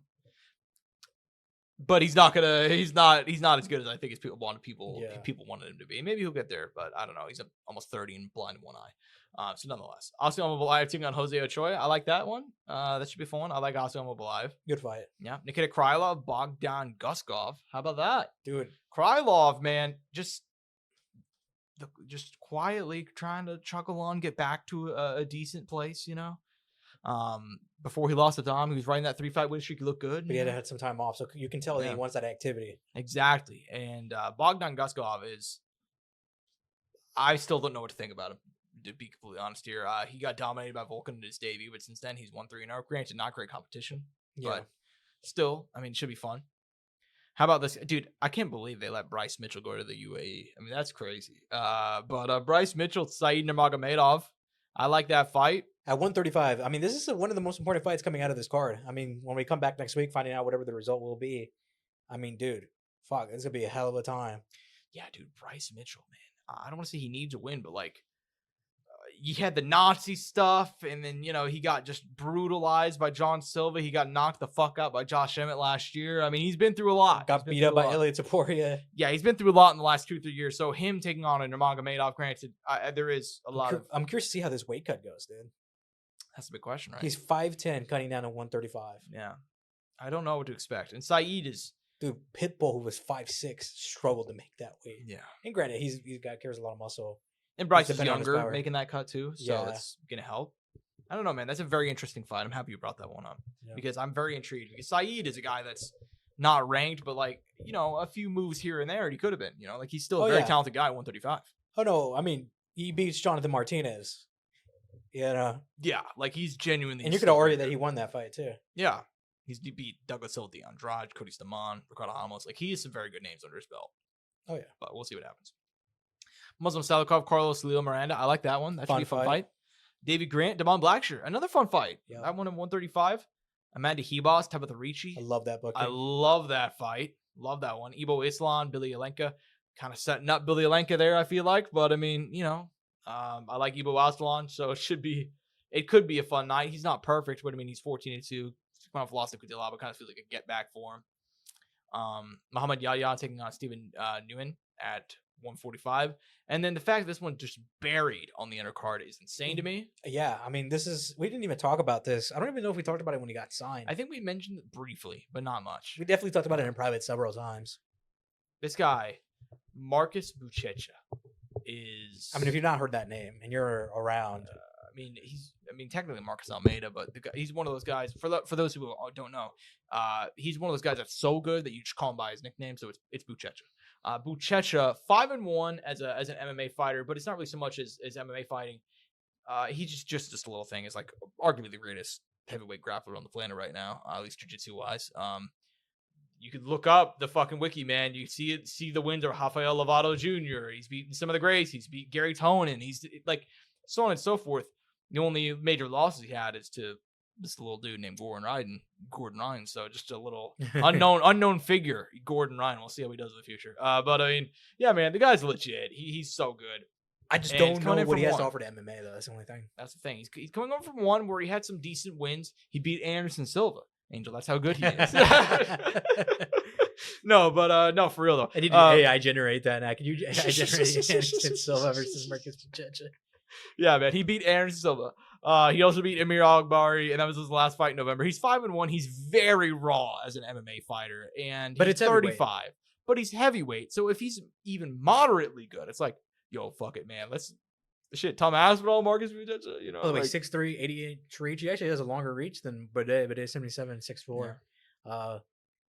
But he's not as good as I think as people wanted him to be. Maybe he'll get there, but I don't know. He's almost 30 and blind in one eye. So nonetheless, Oscar Mobalive taking on Jose Ochoa. I like that one. That should be fun. I like Oscar Mobalive. Good fight. Yeah. Nikita Krylov, Bogdan Guskov. How about that? Dude. Krylov, man, just quietly trying to chuckle on, get back to a decent place, you know? Before he lost to Dom, he was riding that 3-fight win streak. He looked good. But he had some time off, so you can tell that he wants that activity. Exactly. And Bogdan Guskov I still don't know what to think about him, to be completely honest here. He got dominated by Volkan in his debut, but since then he's 1-3-0. Granted, not great competition, but still, I mean, it should be fun. How about this? Dude, I can't believe they let Bryce Mitchell go to the UAE. I mean, that's crazy. But Bryce Mitchell, Said Nurmagomedov, I like that fight. At 135, I mean, this is one of the most important fights coming out of this card. I mean, when we come back next week, finding out whatever the result will be, I mean, dude, fuck, it's going to be a hell of a time. Yeah, dude, Bryce Mitchell, man. I don't want to say he needs a win, but, like, he had the Nazi stuff, and then, you know, he got just brutalized by John Silva. He got knocked the fuck out by Josh Emmett last year. I mean, he's been through a lot. Got beat up by ELYXR Topuria. Yeah, he's been through a lot in the last 2-3 years. So him taking on a Nurmagomedov, granted, there is a lot of... I'm curious to see how this weight cut goes, dude. That's a big question, right? He's 5'10", cutting down to 135. Yeah. I don't know what to expect. And Said is... Dude, Pitbull, who was 5'6", struggled to make that weight. Yeah. And granted, he's got carries a lot of muscle. And Bryce is younger, making that cut too, so it's going to help. I don't know, man. That's a very interesting fight. I'm happy you brought that one up because I'm very intrigued. Because Said is a guy that's not ranked, but, like, you know, a few moves here and there, he could have been. You know, like, he's still a very talented guy at 135. Oh, no. I mean, he beats Jonathan Martinez. Yeah. Yeah, like, he's genuinely... And you could argue that he won that fight, too. Yeah. He beat Douglas Silva, Andrade, Cody Stamann, Ricardo Ramos. Like, he has some very good names under his belt. Oh, yeah. But we'll see what happens. Muslim Salikov, Carlos Leo Miranda. I like that one. That should be a fun fight. David Grant, Damon Blackshear. Another fun fight. Yeah. That one at 135. Amanda Hebos, Tabitha Ricci. I love that book. I love that fight. Love that one. Ibo Islam, Billy Alenka. Kind of setting up Billy Alenka there, I feel like. But, I mean, you know, I like Ibo Aslan, so it could be a fun night. He's not perfect, but, I mean, he's 14-2. Kind of lost to Kudilaba. Kind of feels like a get back for him. Muhammad Yahya taking on Stephen Nguyen at 145. And then the fact that this one just buried on the undercard is insane to me. Yeah, I mean, we didn't even talk about this. I don't even know if we talked about it when he got signed. I think we mentioned it briefly, but not much. We definitely talked about it in private several times. This guy, Marcus Buchecha, is... I mean, if you've not heard that name and you're around... technically Marcus Almeida, but he's one of those guys, for those who don't know, he's one of those guys that's so good that you just call him by his nickname, so it's Buchecha. Buchecha, 5-1 as an MMA fighter, but it's not really so much as MMA fighting. He's just a little thing. It's like arguably the greatest heavyweight grappler on the planet right now, at least jiu-jitsu wise. You could look up the fucking wiki, man. You see the wins of Rafael Lovato Jr. He's beaten some of the greats. He's beat Gary Tonin. He's like so on and so forth. The only major losses he had is to this little dude named Gordon Ryan. So just a little unknown figure, Gordon Ryan. We'll see how he does in the future. But I mean, yeah, man, the guy's legit. He's so good. I just don't know what he has to offer to MMA though. That's the only thing. That's the thing. He's coming over from one where he had some decent wins. He beat Anderson Silva. Angel, that's how good he is. No, but no, for real though. I need to AI generate that now. Can you AI generate Anderson Silva versus Marcus Buchecha? Yeah, man, he beat Anderson Silva. He also beat Amir Agbari, and that was his last fight in November. He's 5-1. He's very raw as an MMA fighter, and he's 35. But he's heavyweight, so if he's even moderately good, it's like, yo, fuck it, man. Let's Tom Aspinall, Marcus Buchecha, you know. By the way, 6'3", 88 reach. He actually has a longer reach than Bidet. Bidet 77, 6'4". Yeah.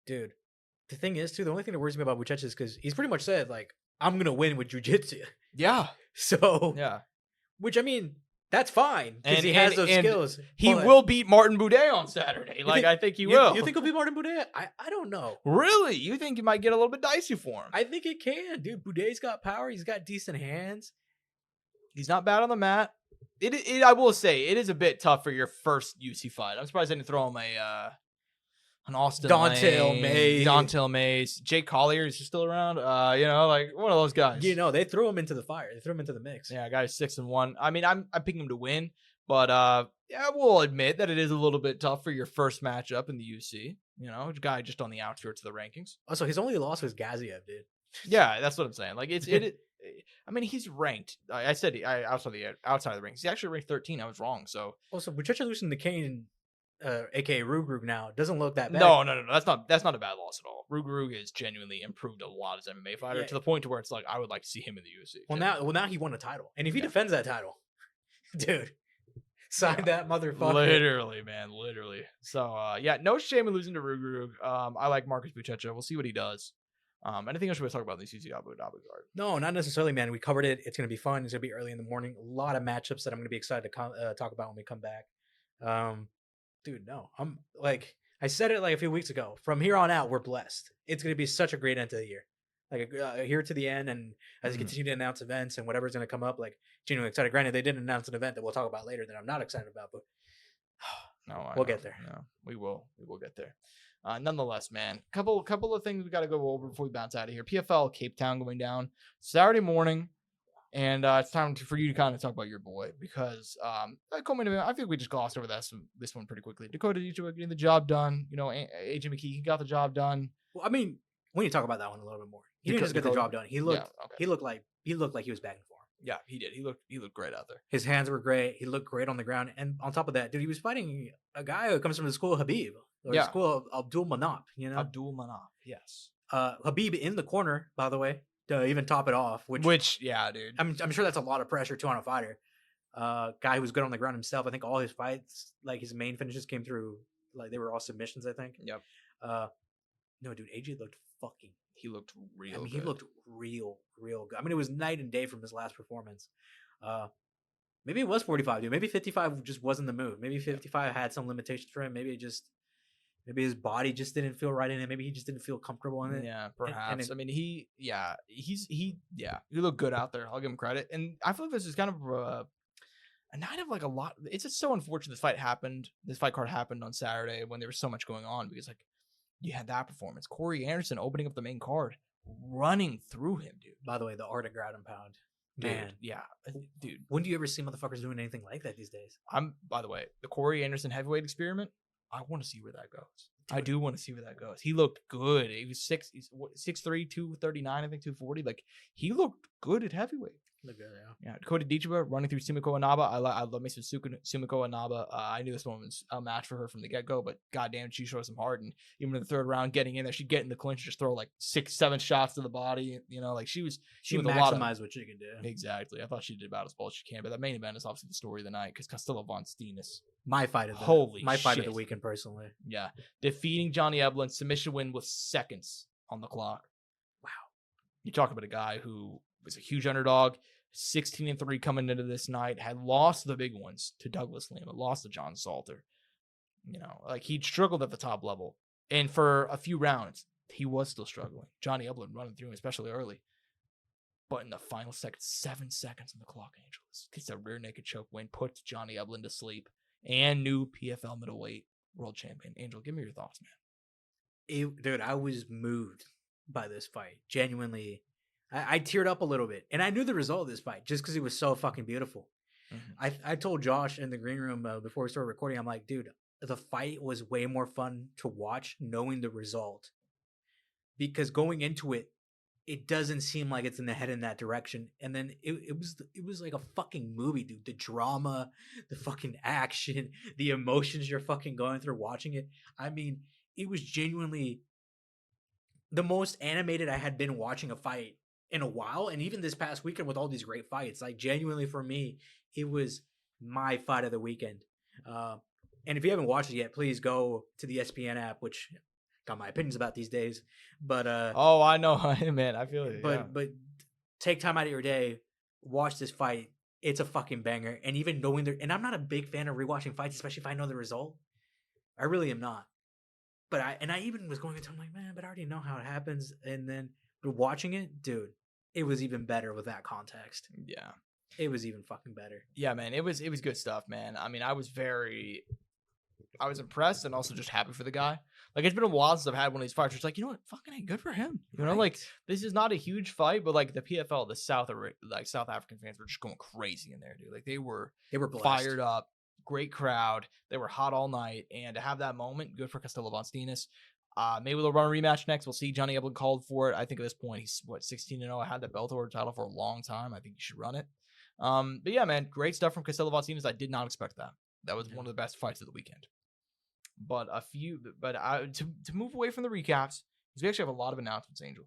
Dude, the thing is too, the only thing that worries me about Buchecha is because he's pretty much said like, I'm gonna win with jiu-jitsu. Yeah. So yeah. Which I mean, that's fine because he has those skills. He will beat Martin Budet on Saturday. Like I think he will. You think he'll beat Martin Budet? I don't know. Really? You think it might get a little bit dicey for him? I think it can, dude. Budet's got power. He's got decent hands. He's not bad on the mat. I will say it is a bit tough for your first UC fight. I'm surprised they didn't throw him an Austin Dontel Mays. Jake Collier is still around. You know, like one of those guys. You know, they threw him into the fire. They threw him into the mix. Yeah, guy's 6-1. I mean, I'm picking him to win, but yeah, we'll admit that it is a little bit tough for your first matchup in the UC. You know, a guy just on the outskirts of the rankings. Also, his only loss was Gaziev, dude. Yeah, that's what I'm saying. Like it. I mean, he's ranked. I said outside of the rings. He's actually ranked 13. I was wrong. So also, Buchecha losing to Kane, aka Rugrug now doesn't look that bad. No. That's not a bad loss at all. Rugrug has genuinely improved a lot as an MMA fighter to the point to where it's like I would like to see him in the UFC. Well, now he won a title, and if he defends that title, dude, sign that motherfucker. Literally, man, literally. So yeah, no shame in losing to Rugrug. I like Marcus Buchecha. We'll see what he does. Anything else we want to talk about in this UFC Abu Dhabi card? No, not necessarily, man. We covered it. It's going to be fun. It's going to be early in the morning. A lot of matchups that I'm going to be excited to talk about when we come back. Dude, no. I'm like, I said it like a few weeks ago. From here on out, we're blessed. It's going to be such a great end to the year. Like here to the end, and as we continue to announce events and whatever's going to come up, like genuinely excited. Granted, they didn't announce an event that we'll talk about later that I'm not excited about, but we'll get there. No, we will get there. Nonetheless, man, couple of things we got to go over before we bounce out of here. PFL Cape Town going down Saturday morning, and it's time for you to kind of talk about your boy because I think we just glossed over this one pretty quickly. Dakota Dietrich getting the job done. You know, AJ McKee, he got the job done. Well, I mean, when you talk about that one a little bit more, he didn't just get the job done. He looked like he was bagging for him. Yeah, he did. He looked great out there. His hands were great. He looked great on the ground. And on top of that, dude, he was fighting a guy who comes from the school of Habib. Or the school of Abdul Manap, you know? Abdul Manap, yes. Habib in the corner, by the way, to even top it off. Which yeah, dude. I'm sure that's a lot of pressure too on a fighter. Guy who was good on the ground himself. I think all his fights, like his main finishes came through, like they were all submissions, I think. Yep. No, dude, AJ looked fucking. He looked real. I mean, he looked real good. I mean, it was night and day from his last performance. Maybe it was 45, dude. Maybe 55 just wasn't the move. Maybe 55 had some limitations for him. Maybe his body just didn't feel right in it. Maybe he just didn't feel comfortable in it. Yeah, perhaps. I mean, he looked good out there. I'll give him credit. And I feel like this is kind of a night of like a lot. It's just so unfortunate this fight card happened on Saturday when there was so much going on because like you had that performance. Corey Anderson opening up the main card, running through him, dude. By the way, the art of ground and pound. Man, yeah, dude. When do you ever see motherfuckers doing anything like that these days? By the way, the Corey Anderson heavyweight experiment, I want to see where that goes. Dude. I do want to see where that goes. He looked good. He was 6'3", 239, I think 240. Like he looked good at heavyweight. Look good, yeah. Dakota Dietrich running through Sumiko Inaba. I love me some Sumiko Inaba. I knew this one was a match for her from the get-go, but goddamn, she showed some heart. And even in the third round, getting in there, she'd get in the clinch, just throw like 6-7 shots to the body. You know, like she maximized what she could do. Exactly. I thought she did about as well as she can. But that main event is obviously the story of the night because Castillo von Steen is my fight of the weekend personally. Yeah, defeating Johnny Eblen, submission win with seconds on the clock. Wow. You talk about a guy who was a huge underdog. 16-3 coming into this night, had lost the big ones to Douglas Lima, lost to John Salter. You know, like he'd struggled at the top level. And for a few rounds, he was still struggling. Johnny Eblen running through him, especially early. But in the final 7 seconds on the clock, Angel gets a rear naked choke win, puts Johnny Eblen to sleep. and new PFL middleweight world champion. Angel, give me your thoughts, man. Dude, I was moved by this fight. Genuinely, I teared up a little bit, and I knew the result of this fight just because it was so fucking beautiful. Mm-hmm. I told Josh in the green room before we started recording, I'm like, dude, the fight was way more fun to watch knowing the result, because going into it, it doesn't seem like it's in the head in that direction. And then it was like a fucking movie, dude. The drama, the fucking action, the emotions you're fucking going through watching it. I mean, it was genuinely the most animated I had been watching a fight in a while. And even this past weekend with all these great fights, like genuinely for me, it was my fight of the weekend. And if you haven't watched it yet, please go to the ESPN app, which got my opinions about these days. But oh, I know, man, I feel it. But take time out of your day, watch this fight. It's a fucking banger. And even knowing and I'm not a big fan of rewatching fights, especially if I know the result. I really am not. But I even was going into, I'm like, man, but I already know how it happens. And then watching it, dude, it was even better with that context. Yeah. It was even fucking better. Yeah, man. It was good stuff, man. I mean, I was impressed and also just happy for the guy. Like, it's been a while since I've had one of these fights. It's like, you know what? Fucking ain't good for him. You know, like, this is not a huge fight, but like the PFL, the South African fans were just going crazy in there, dude. Like, they were fired up. Great crowd. They were hot all night. And to have that moment, good for Castillo Vonstinas. Maybe they'll run a rematch next. We'll see. Johnny Eblen called for it. I think at this point, he's 16-0. I had the Bellator title for a long time. I think he should run it. But yeah, man, great stuff from Castillo Vonstinas. I did not expect that. That was one of the best fights of the weekend. But to move away from the recaps, because we actually have a lot of announcements, Angel.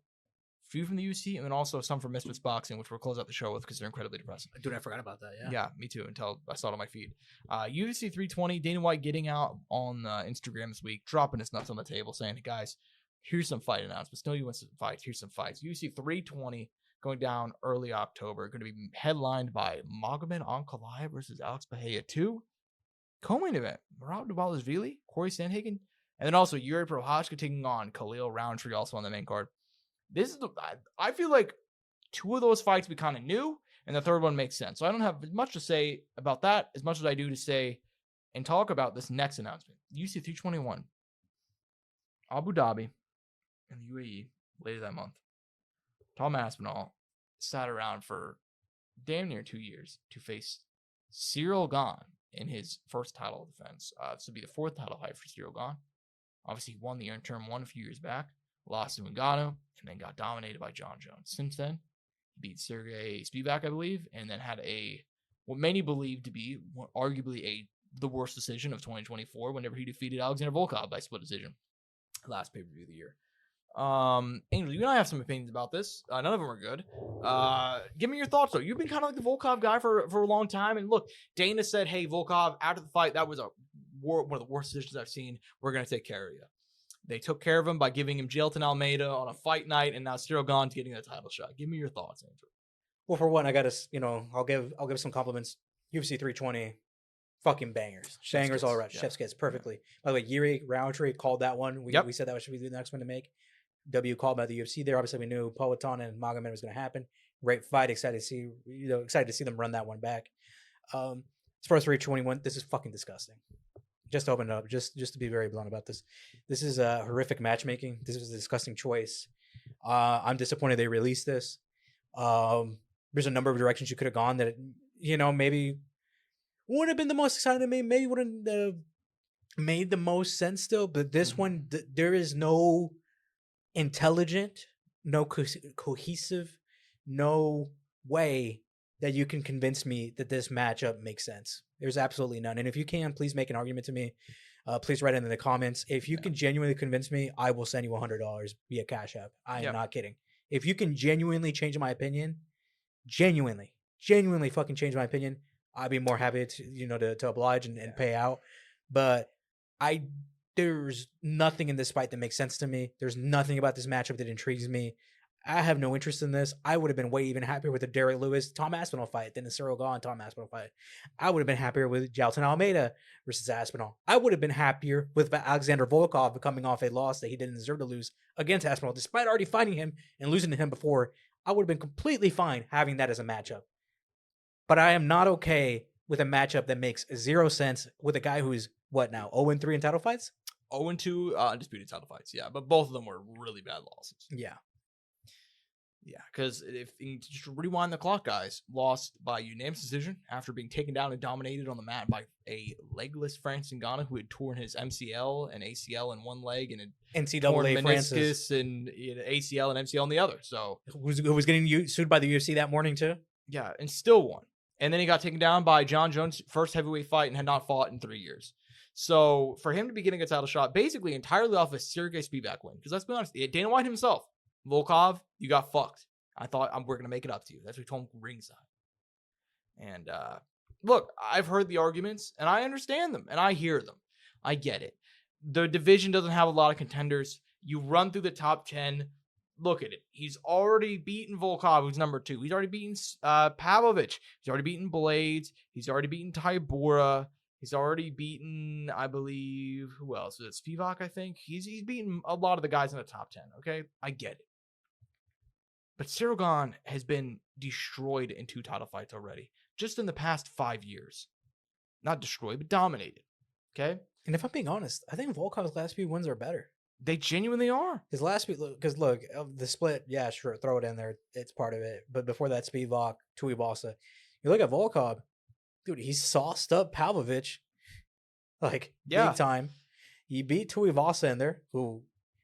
A few from the UFC, and then also some from Misfits Boxing, which we'll close out the show with because they're incredibly depressing. Dude, I forgot about that, yeah. Yeah, me too, until I saw it on my feed. UFC 320, Dana White getting out on Instagram this week, dropping his nuts on the table, saying, hey, guys, here's some fight announcements. No, you want some fights. Here's some fights. UFC 320 going down early October. Going to be headlined by Magomed Ankalaev versus Alex Pereira 2. Co-main event, Merab Dvalishvili, Corey Sandhagen, and then also Yuri Prochazka taking on Khalil Roundtree, also on the main card. I feel like two of those fights we kind of knew, and the third one makes sense. So I don't have much to say about that as much as I do to say and talk about this next announcement. UFC 321, Abu Dhabi, and the UAE later that month. Tom Aspinall sat around for damn near 2 years to face Ciryl Gane in his first title defense. This will be the fourth title fight for Ciryl Gane. Obviously, he won the interim one a few years back, lost to Ngannou, and then got dominated by John Jones. Since then, he beat Sergey Spivak, I believe, and then had what many believe to be arguably the worst decision of 2024 whenever he defeated Alexander Volkov by split decision. Last pay-per-view of the year. Angel, you and I have some opinions about this. None of them are good. Give me your thoughts, though. You've been kind of like the Volkov guy for a long time. And look, Dana said, hey, Volkov, after the fight, that was one of the worst decisions I've seen. We're going to take care of you. They took care of him by giving him Jailton Almeida on a fight night, and now Ciryl Gane's getting the title shot. Give me your thoughts, Andrew. Well, for one, I got to, I'll give some compliments. UFC 320, fucking bangers. Bangers all around. Chef's kiss, perfectly. By the way, Yuri Roundtree called that one. We said that should be the next one to make. W called by the UFC there. Obviously, we knew Poatan and Magomed was going to happen. Great fight. Excited to see them run that one back. As far as 321, this is fucking disgusting. Just to open it up, just to be very blunt about this. This is horrific matchmaking. This was a disgusting choice. I'm disappointed they released this. There's a number of directions you could have gone that, maybe wouldn't have been the most exciting to me. Maybe wouldn't have made the most sense still. But this one, there is no intelligent, no cohesive, no way that you can convince me that this matchup makes sense. There's absolutely none. And if you can, please make an argument to me. Please write it in the comments. If you can genuinely convince me, I will send you $100 via Cash App. I am not kidding. If you can genuinely change my opinion, genuinely fucking change my opinion, I'd be more happy to oblige and pay out. But there's nothing in this fight that makes sense to me. There's nothing about this matchup that intrigues me. I have no interest in this. I would have been way even happier with the Derek Lewis Tom Aspinall fight than the Ciryl Gane Tom Aspinall fight. I would have been happier with Jailton Almeida versus Aspinall. I would have been happier with Alexander Volkov coming off a loss that he didn't deserve to lose against Aspinall, despite already fighting him and losing to him before. I would have been completely fine having that as a matchup. But I am not okay with a matchup that makes 0 sense with a guy who's what now 0-3 in title fights. 0-2 undisputed title fights, yeah, but both of them were really bad losses. Yeah, because if you just rewind the clock, guys, lost by unanimous decision after being taken down and dominated on the mat by a legless Francis Ngannou who had torn his MCL and ACL in one leg and had torn meniscus and ACL and MCL in the other. So who was getting sued by the UFC that morning too? Yeah, and still won. And then he got taken down by John Jones' first heavyweight fight and had not fought in 3 years. So for him to be getting a title shot basically entirely off a Ciryl Gane win, because let's be honest, Dana White himself, Volkov, you got fucked. I thought we're going to make it up to you. That's what he told him ringside. And look, I've heard the arguments, and I understand them, and I hear them. I get it. The division doesn't have a lot of contenders. You run through the top 10. Look at it. He's already beaten Volkov, who's number 2. He's already beaten Pavlovich. He's already beaten Blades. He's already beaten Tybura. He's already beaten, I believe, who else? Is it Spivak, I think? He's beaten a lot of the guys in the top 10, okay? I get it. But Ciryl Gane has been destroyed in 2 title fights already, just in the past 5 years. Not destroyed, but dominated, okay? And if I'm being honest, I think Volkov's last few wins are better. They genuinely are. His last few, because look, the split, yeah, sure, throw it in there. It's part of it. But before that, Spivak, Tuivasa. You look at Volkov, dude, he sauced up Pavlovich, like, big time. He beat Tuivasa in there, who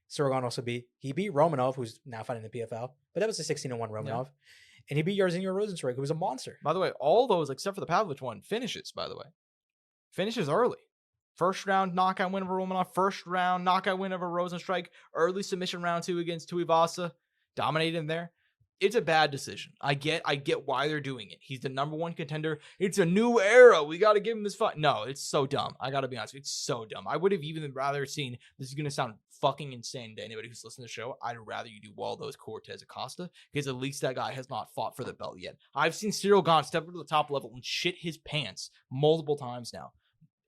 Ciryl Gane also beat. He beat Romanov, who's now fighting the PFL, but that was a 16-1 Romanov. Yeah. And he beat Jairzinho Rozenstruik, who was a monster. By the way, all those, except for the Pavlovich one, finishes, by the way. Finishes early. First round knockout win over Romanov. First round knockout win over Rozenstruik. Early submission round 2 against Tuivasa. Dominated in there. It's a bad decision. I get why they're doing it. He's the number 1 contender. It's a new era. We got to give him this fight. No, it's so dumb. I got to be honest. It's so dumb. I would have even rather seen, this is going to sound fucking insane to anybody who's listening to the show. I'd rather you do Waldo's Cortez Acosta, because at least that guy has not fought for the belt yet. I've seen Ciryl Gane step up to the top level and shit his pants multiple times now.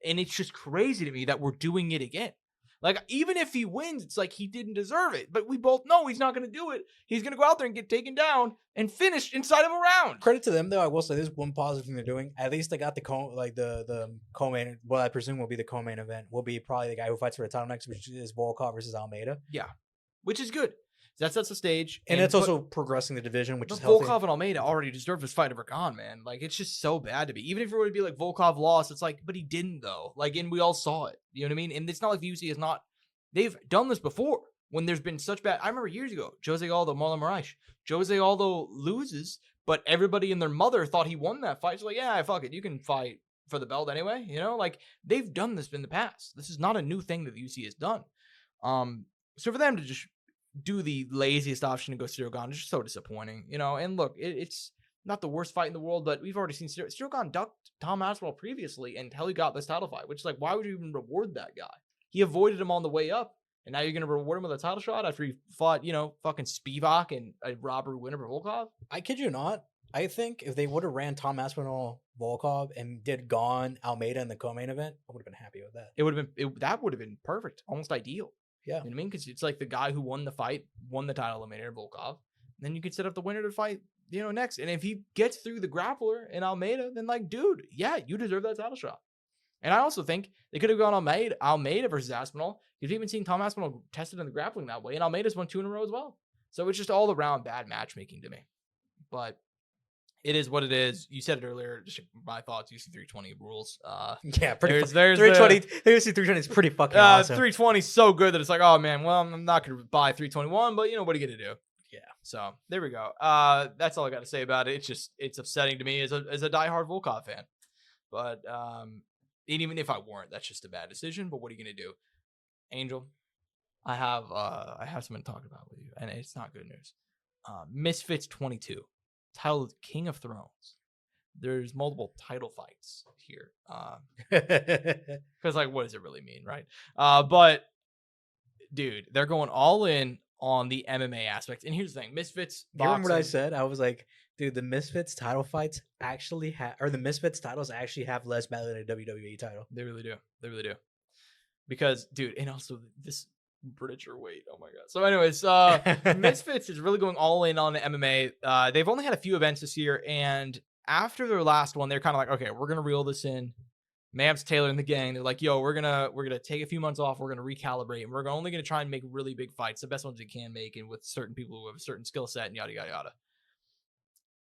And it's just crazy to me that we're doing it again. Like, even if he wins, it's like he didn't deserve it. But we both know he's not going to do it. He's going to go out there and get taken down and finish inside of a round. Credit to them, though. I will say there's one positive thing they're doing. At least they got the co-main, what I presume will be the co-main event, will be probably the guy who fights for the title next, which is Volkov versus Almeida. Yeah, which is good. That sets the stage. And it's also progressing the division, which is healthy. Volkov and Almeida already deserve this fight over Gane, man. Like, it's just so bad to be. Even if it were to be like Volkov lost, it's like, but he didn't, though. Like, and we all saw it. You know what I mean? And it's not like the UFC is not... They've done this before when there's been such bad... I remember years ago, Jose Aldo, Marlon Moraes. Jose Aldo loses, but everybody and their mother thought he won that fight. It's like, yeah, fuck it. You can fight for the belt anyway. You know? Like, they've done this in the past. This is not a new thing that the UFC has done. So for them to just do the laziest option and go Ciryl Gane is just so disappointing, you know. And look, it's not the worst fight in the world, but we've already seen Ciryl Gane ducked Tom Aspinall previously until he got this title fight, which is like, why would you even reward that guy? He avoided him on the way up, and now you're going to reward him with a title shot after he fought, you know, fucking Spivak and a robbery winner for Volkov? I kid you not. I think if they would have ran Tom Aspinall, Volkov, and did Gane, Almeida in the co-main event, I would have been happy with that. That would have been perfect, almost ideal. Yeah. You know what I mean? Because it's like the guy who won the fight, won the title, eliminated Volkov. And then you could set up the winner to fight, you know, next. And if he gets through the grappler in Almeida, then like, dude, yeah, you deserve that title shot. And I also think they could have gone Almeida versus Aspinall. You've even seen Tom Aspinall tested in the grappling that way. And Almeida's won 2 in a row as well. So it's just all around bad matchmaking to me. But it is what it is. You said it earlier. Just my thoughts. UFC 320 rules. Yeah, pretty. There's 320. UFC 320 is pretty fucking awesome. 320 is so good that it's like, oh man, well, I'm not gonna buy 321, but you know what are you gonna do? Yeah. So there we go. That's all I got to say about it. It's upsetting to me as a diehard Volkov fan. But and even if I weren't, that's just a bad decision. But what are you gonna do, Angel? I have something to talk about with you, and it's not good news. Misfits 22. Titled King of Thrones. There's multiple title fights here. Because, like, what does it really mean, right? But, dude, they're going all in on the MMA aspect. And here's the thing. Misfits boxing. You remember what I said? I was like, dude, the Misfits title fights actually have... Or the Misfits titles actually have less value than a WWE title. They really do. They really do. Because, dude, and also this... Bridger weight. Oh my god. So anyways, Misfits is really going all in on the MMA. They've only had a few events this year, and after their last one, they're kind of like, okay, we're gonna reel this in. Mavs, Taylor, and the gang, they're like, yo, we're gonna take a few months off. We're gonna recalibrate, and we're only gonna try and make really big fights, the best ones we can make, and with certain people who have a certain skill set, and yada yada yada.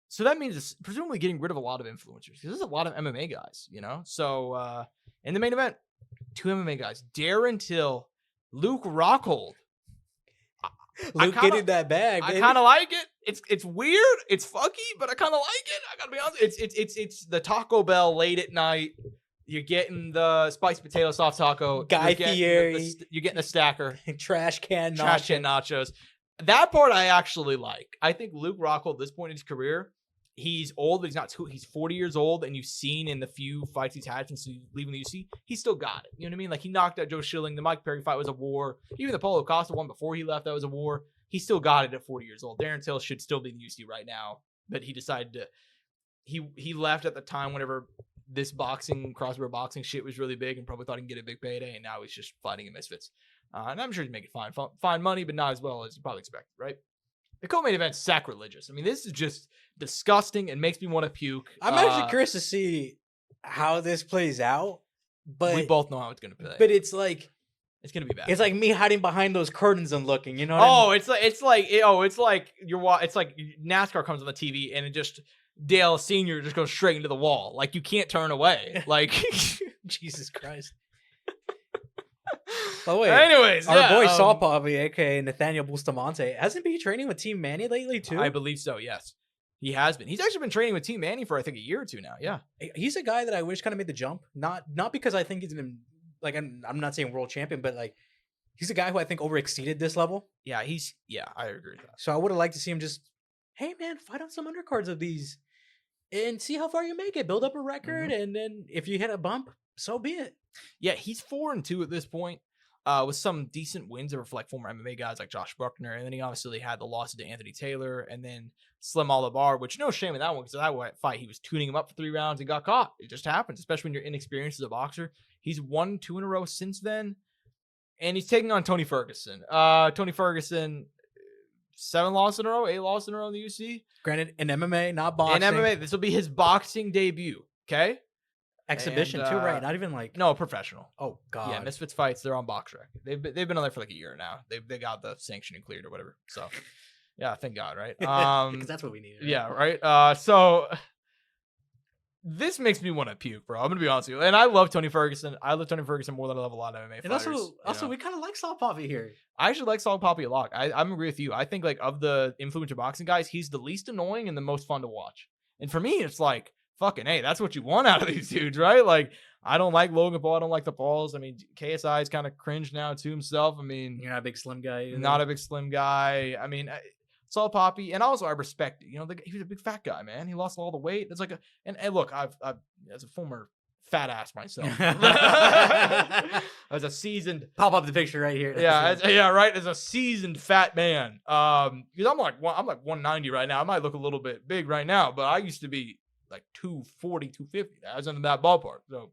So that means it's presumably getting rid of a lot of influencers because there's a lot of MMA guys, you know. So in the main event, 2 MMA guys, Darren Till, Luke Rockhold. Luke getting that bag. I kind of like it. It's weird. It's fucky, but I kind of like it. I gotta be honest. It's the Taco Bell late at night. You're getting the spiced potato soft taco. Guy Fieri. You're getting the stacker. Trash can nachos. That part I actually like. I think Luke Rockhold, at this point in his career, he's old, but he's not too. He's 40 years old, and you've seen in the few fights he's had since leaving the UFC, he's still got it. You know what I mean? Like, he knocked out Joe Schilling. The Mike Perry fight was a war. Even the Paulo Costa one before he left, that was a war. He still got it at 40 years old. Darren Till should still be in the UFC right now, but he decided to. He left at the time whenever this crossbar boxing shit was really big, and probably thought he can get a big payday, and now he's just fighting in Misfits. And I'm sure he's making fine money, but not as well as you probably expected, right? The co-main event's sacrilegious. I mean, this is just disgusting and makes me want to puke. I'm actually curious to see how this plays out, but we both know how it's going to play. But it's like it's going to be bad. It's like me hiding behind those curtains and looking. You know what I mean? It's like NASCAR comes on the TV and it just Dale Sr. just goes straight into the wall. Like, you can't turn away. Like, Jesus Christ. By the way, anyways, our boy Saul Poppy, aka Nathaniel Bustamante, hasn't been training with Team Manny lately too? I believe so, yes. He has been. He's actually been training with Team Manny for I think a year or two now. Yeah. He's a guy that I wish kind of made the jump. Not because I think he's been like I'm not saying world champion, but like he's a guy who I think overexceeded this level. Yeah, I agree with that. So I would have liked to see him just, hey man, fight on some undercards of these and see how far you make it. Build up a record, and then if you hit a bump, so be it. Yeah, he's 4-2 at this point. With some decent wins over like former MMA guys like Josh Bruckner, and then he obviously had the losses to Anthony Taylor and then Slim Olivar, which no shame in that one because that fight he was tuning him up for 3 rounds and got caught. It just happens, especially when you're inexperienced as a boxer. He's won 2 in a row since then, and he's taking on Tony Ferguson. Tony Ferguson, 7 losses in a row, 8 losses in a row in the UFC. Granted, in MMA, not boxing. In MMA, this will be his boxing debut. Okay. Exhibition too, right? Not even like professional. Oh God, yeah, Misfits fights. They're on BoxRec. They've been on there for like a year now. They got the sanctioning cleared or whatever. So yeah, thank God, right? Because that's what we need. Right? Yeah, right. So this makes me want to puke, bro. I'm gonna be honest with you. And I love Tony Ferguson. I love Tony Ferguson more than I love a lot of MMA fighters. And also, we kind of like Saul Poppy here. I actually like Saul Poppy a lot. I'm agree with you. I think like of the influencer boxing guys, he's the least annoying and the most fun to watch. And for me, it's like fucking hey, that's what you want out of these dudes, right? Like. I don't like Logan Paul. I don't like the Pauls. I mean, KSI is kind of cringe now to himself. I mean, you're not a big slim guy. Either. Not a big slim guy. I mean, Saul Poppy, and also I respect it. You know, he was a big fat guy, man. He lost all the weight. It's like and look, I've as a former fat ass myself, as a seasoned pop up the picture right here. Right. As a seasoned fat man, because I'm like 190 right now. I might look a little bit big right now, but I used to be like 240, 250. I was in that ballpark, so.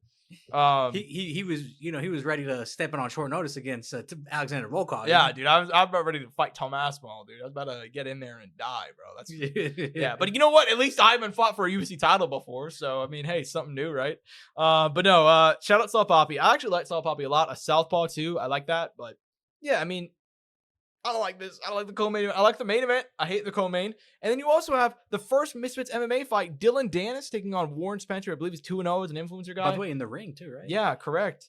He was ready to step in on short notice against Alexander Volkov. Yeah, dude, I'm about ready to fight Tom Aspinall, dude. I was about to get in there and die, bro. That's yeah. But you know what? At least I haven't fought for a UFC title before, so I mean, hey, something new, right? But no, shout out Saul Poppy. I actually like Saul Poppy a lot. A southpaw too. I like that, but yeah, I mean. I don't like this. I don't like the co-main event. I like the main event. I hate the co-main. And then you also have the first Misfits MMA fight. Dylan Dennis taking on Warren Spencer. I believe he's 2-0 as an influencer guy. By the way, in the ring too, right? Yeah, correct.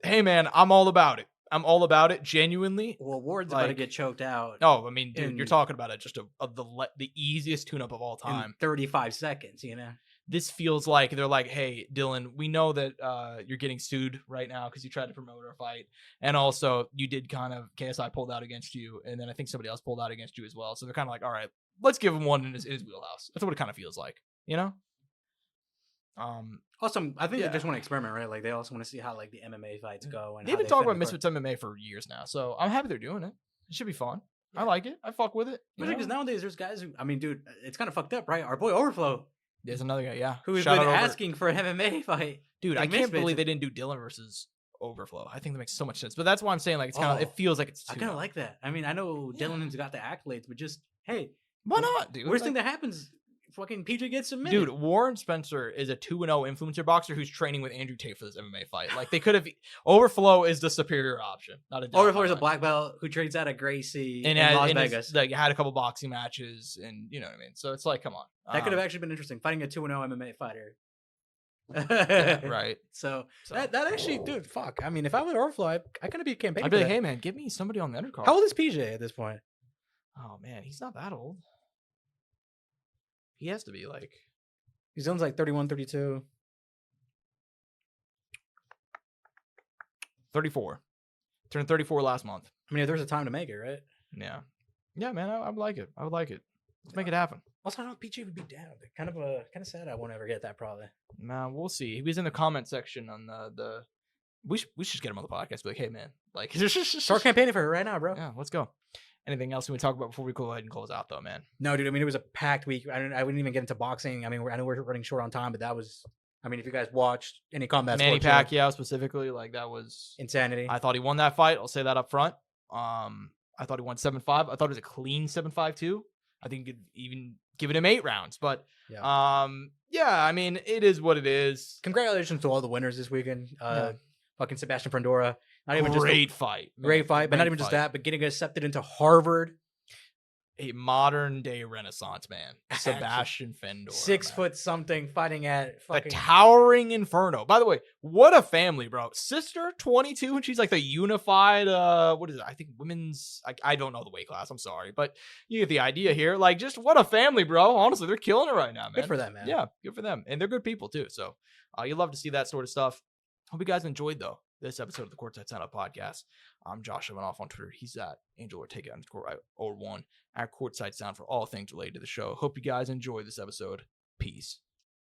Hey, man, I'm all about it. I'm all about it, genuinely. Well, Warren's about to get choked out. Oh, I mean, dude, you're talking about it. Just the easiest tune-up of all time. 35 seconds, you know? This feels like they're like, hey, Dylan, we know that you're getting sued right now because you tried to promote our fight. And also, you did KSI pulled out against you. And then I think somebody else pulled out against you as well. So they're kind of like, all right, let's give him one in his wheelhouse. That's what it kind of feels like, you know? Also, I think they just want to experiment, right? Like, they also want to see how, like, the MMA fights go. And they've been talking about Misfits MMA for years now. So I'm happy they're doing it. It should be fun. Yeah. I like it. I fuck with it. Because nowadays, there's guys who, I mean, dude, it's kind of fucked up, right? Our boy Overflow. There's another guy, yeah. Who's been asking for an MMA fight. Dude, I can't believe they didn't do Dylan versus Overflow. I think that makes so much sense. But that's why I'm saying, like, it's kind of, it feels like it's too I kind of like that. I mean, I know Dylan's got the accolades, but just, hey. Why not, dude? Worst thing that happens, fucking PJ gets submitted. Dude, Warren Spencer is a 2-0 influencer boxer who's training with Andrew Tate for this MMA fight. Like, they could have... Overflow is the superior option. Not a Overflow is a black belt who trains out of Gracie in Las Vegas. Like, had a couple boxing matches, and you know what I mean? So it's like, come on. That could have actually been interesting, fighting a 2-0 MMA fighter. Yeah, right. So that actually, dude, fuck. I mean, if I were Overflow, I could be campaigning. I'd be like, hey, man, give me somebody on the undercard. How old is PJ at this point? Oh, man, he's not that old. He has to be like... He's only like 31, 32. 34. Turned 34 last month. I mean, if there's a time to make it, right? Yeah. Yeah, man, I would like it. I would like it. Let's make it happen. Also, I don't know if PJ would be down. Kind of sad I won't ever get that probably. Nah, we'll see. He was in the comment section on the... We should just get him on the podcast. Be like, hey, man. Like, start campaigning for her right now, bro. Yeah, let's go. Anything else we talk about before we go ahead and close out, though, man? No, dude. I mean, it was a packed week. I wouldn't even get into boxing. I mean, I know we're running short on time, but that was... I mean, if you guys watched any combat Manny Pacquiao specifically, like, that was... insanity. I thought he won that fight. I'll say that up front. I thought he won 7-5. I thought it was a clean 7-5, too. I think you could even give it him 8 rounds. But, yeah, I mean, it is what it is. Congratulations to all the winners this weekend. Fucking Sebastian Fundora. Not even great fight. Great fight, but not even just that, but getting accepted into Harvard. A modern day renaissance man. Sebastian Fundora. 6 foot something fighting at fucking... a towering inferno. By the way, what a family, bro. Sister, 22, and she's like the unified, what is it? I think women's... I don't know the weight class. I'm sorry. But you get the idea here. Like, just what a family, bro. Honestly, they're killing it right now, man. Good for them, man. Yeah, good for them. And they're good people, too. So you love to see that sort of stuff. Hope you guys enjoyed, though, this episode of the Courtside Soundoff podcast. I'm Josh Soundoff on Twitter. He's at Angel Ortega _01 at Courtside Sound for all things related to the show. Hope you guys enjoy this episode. Peace.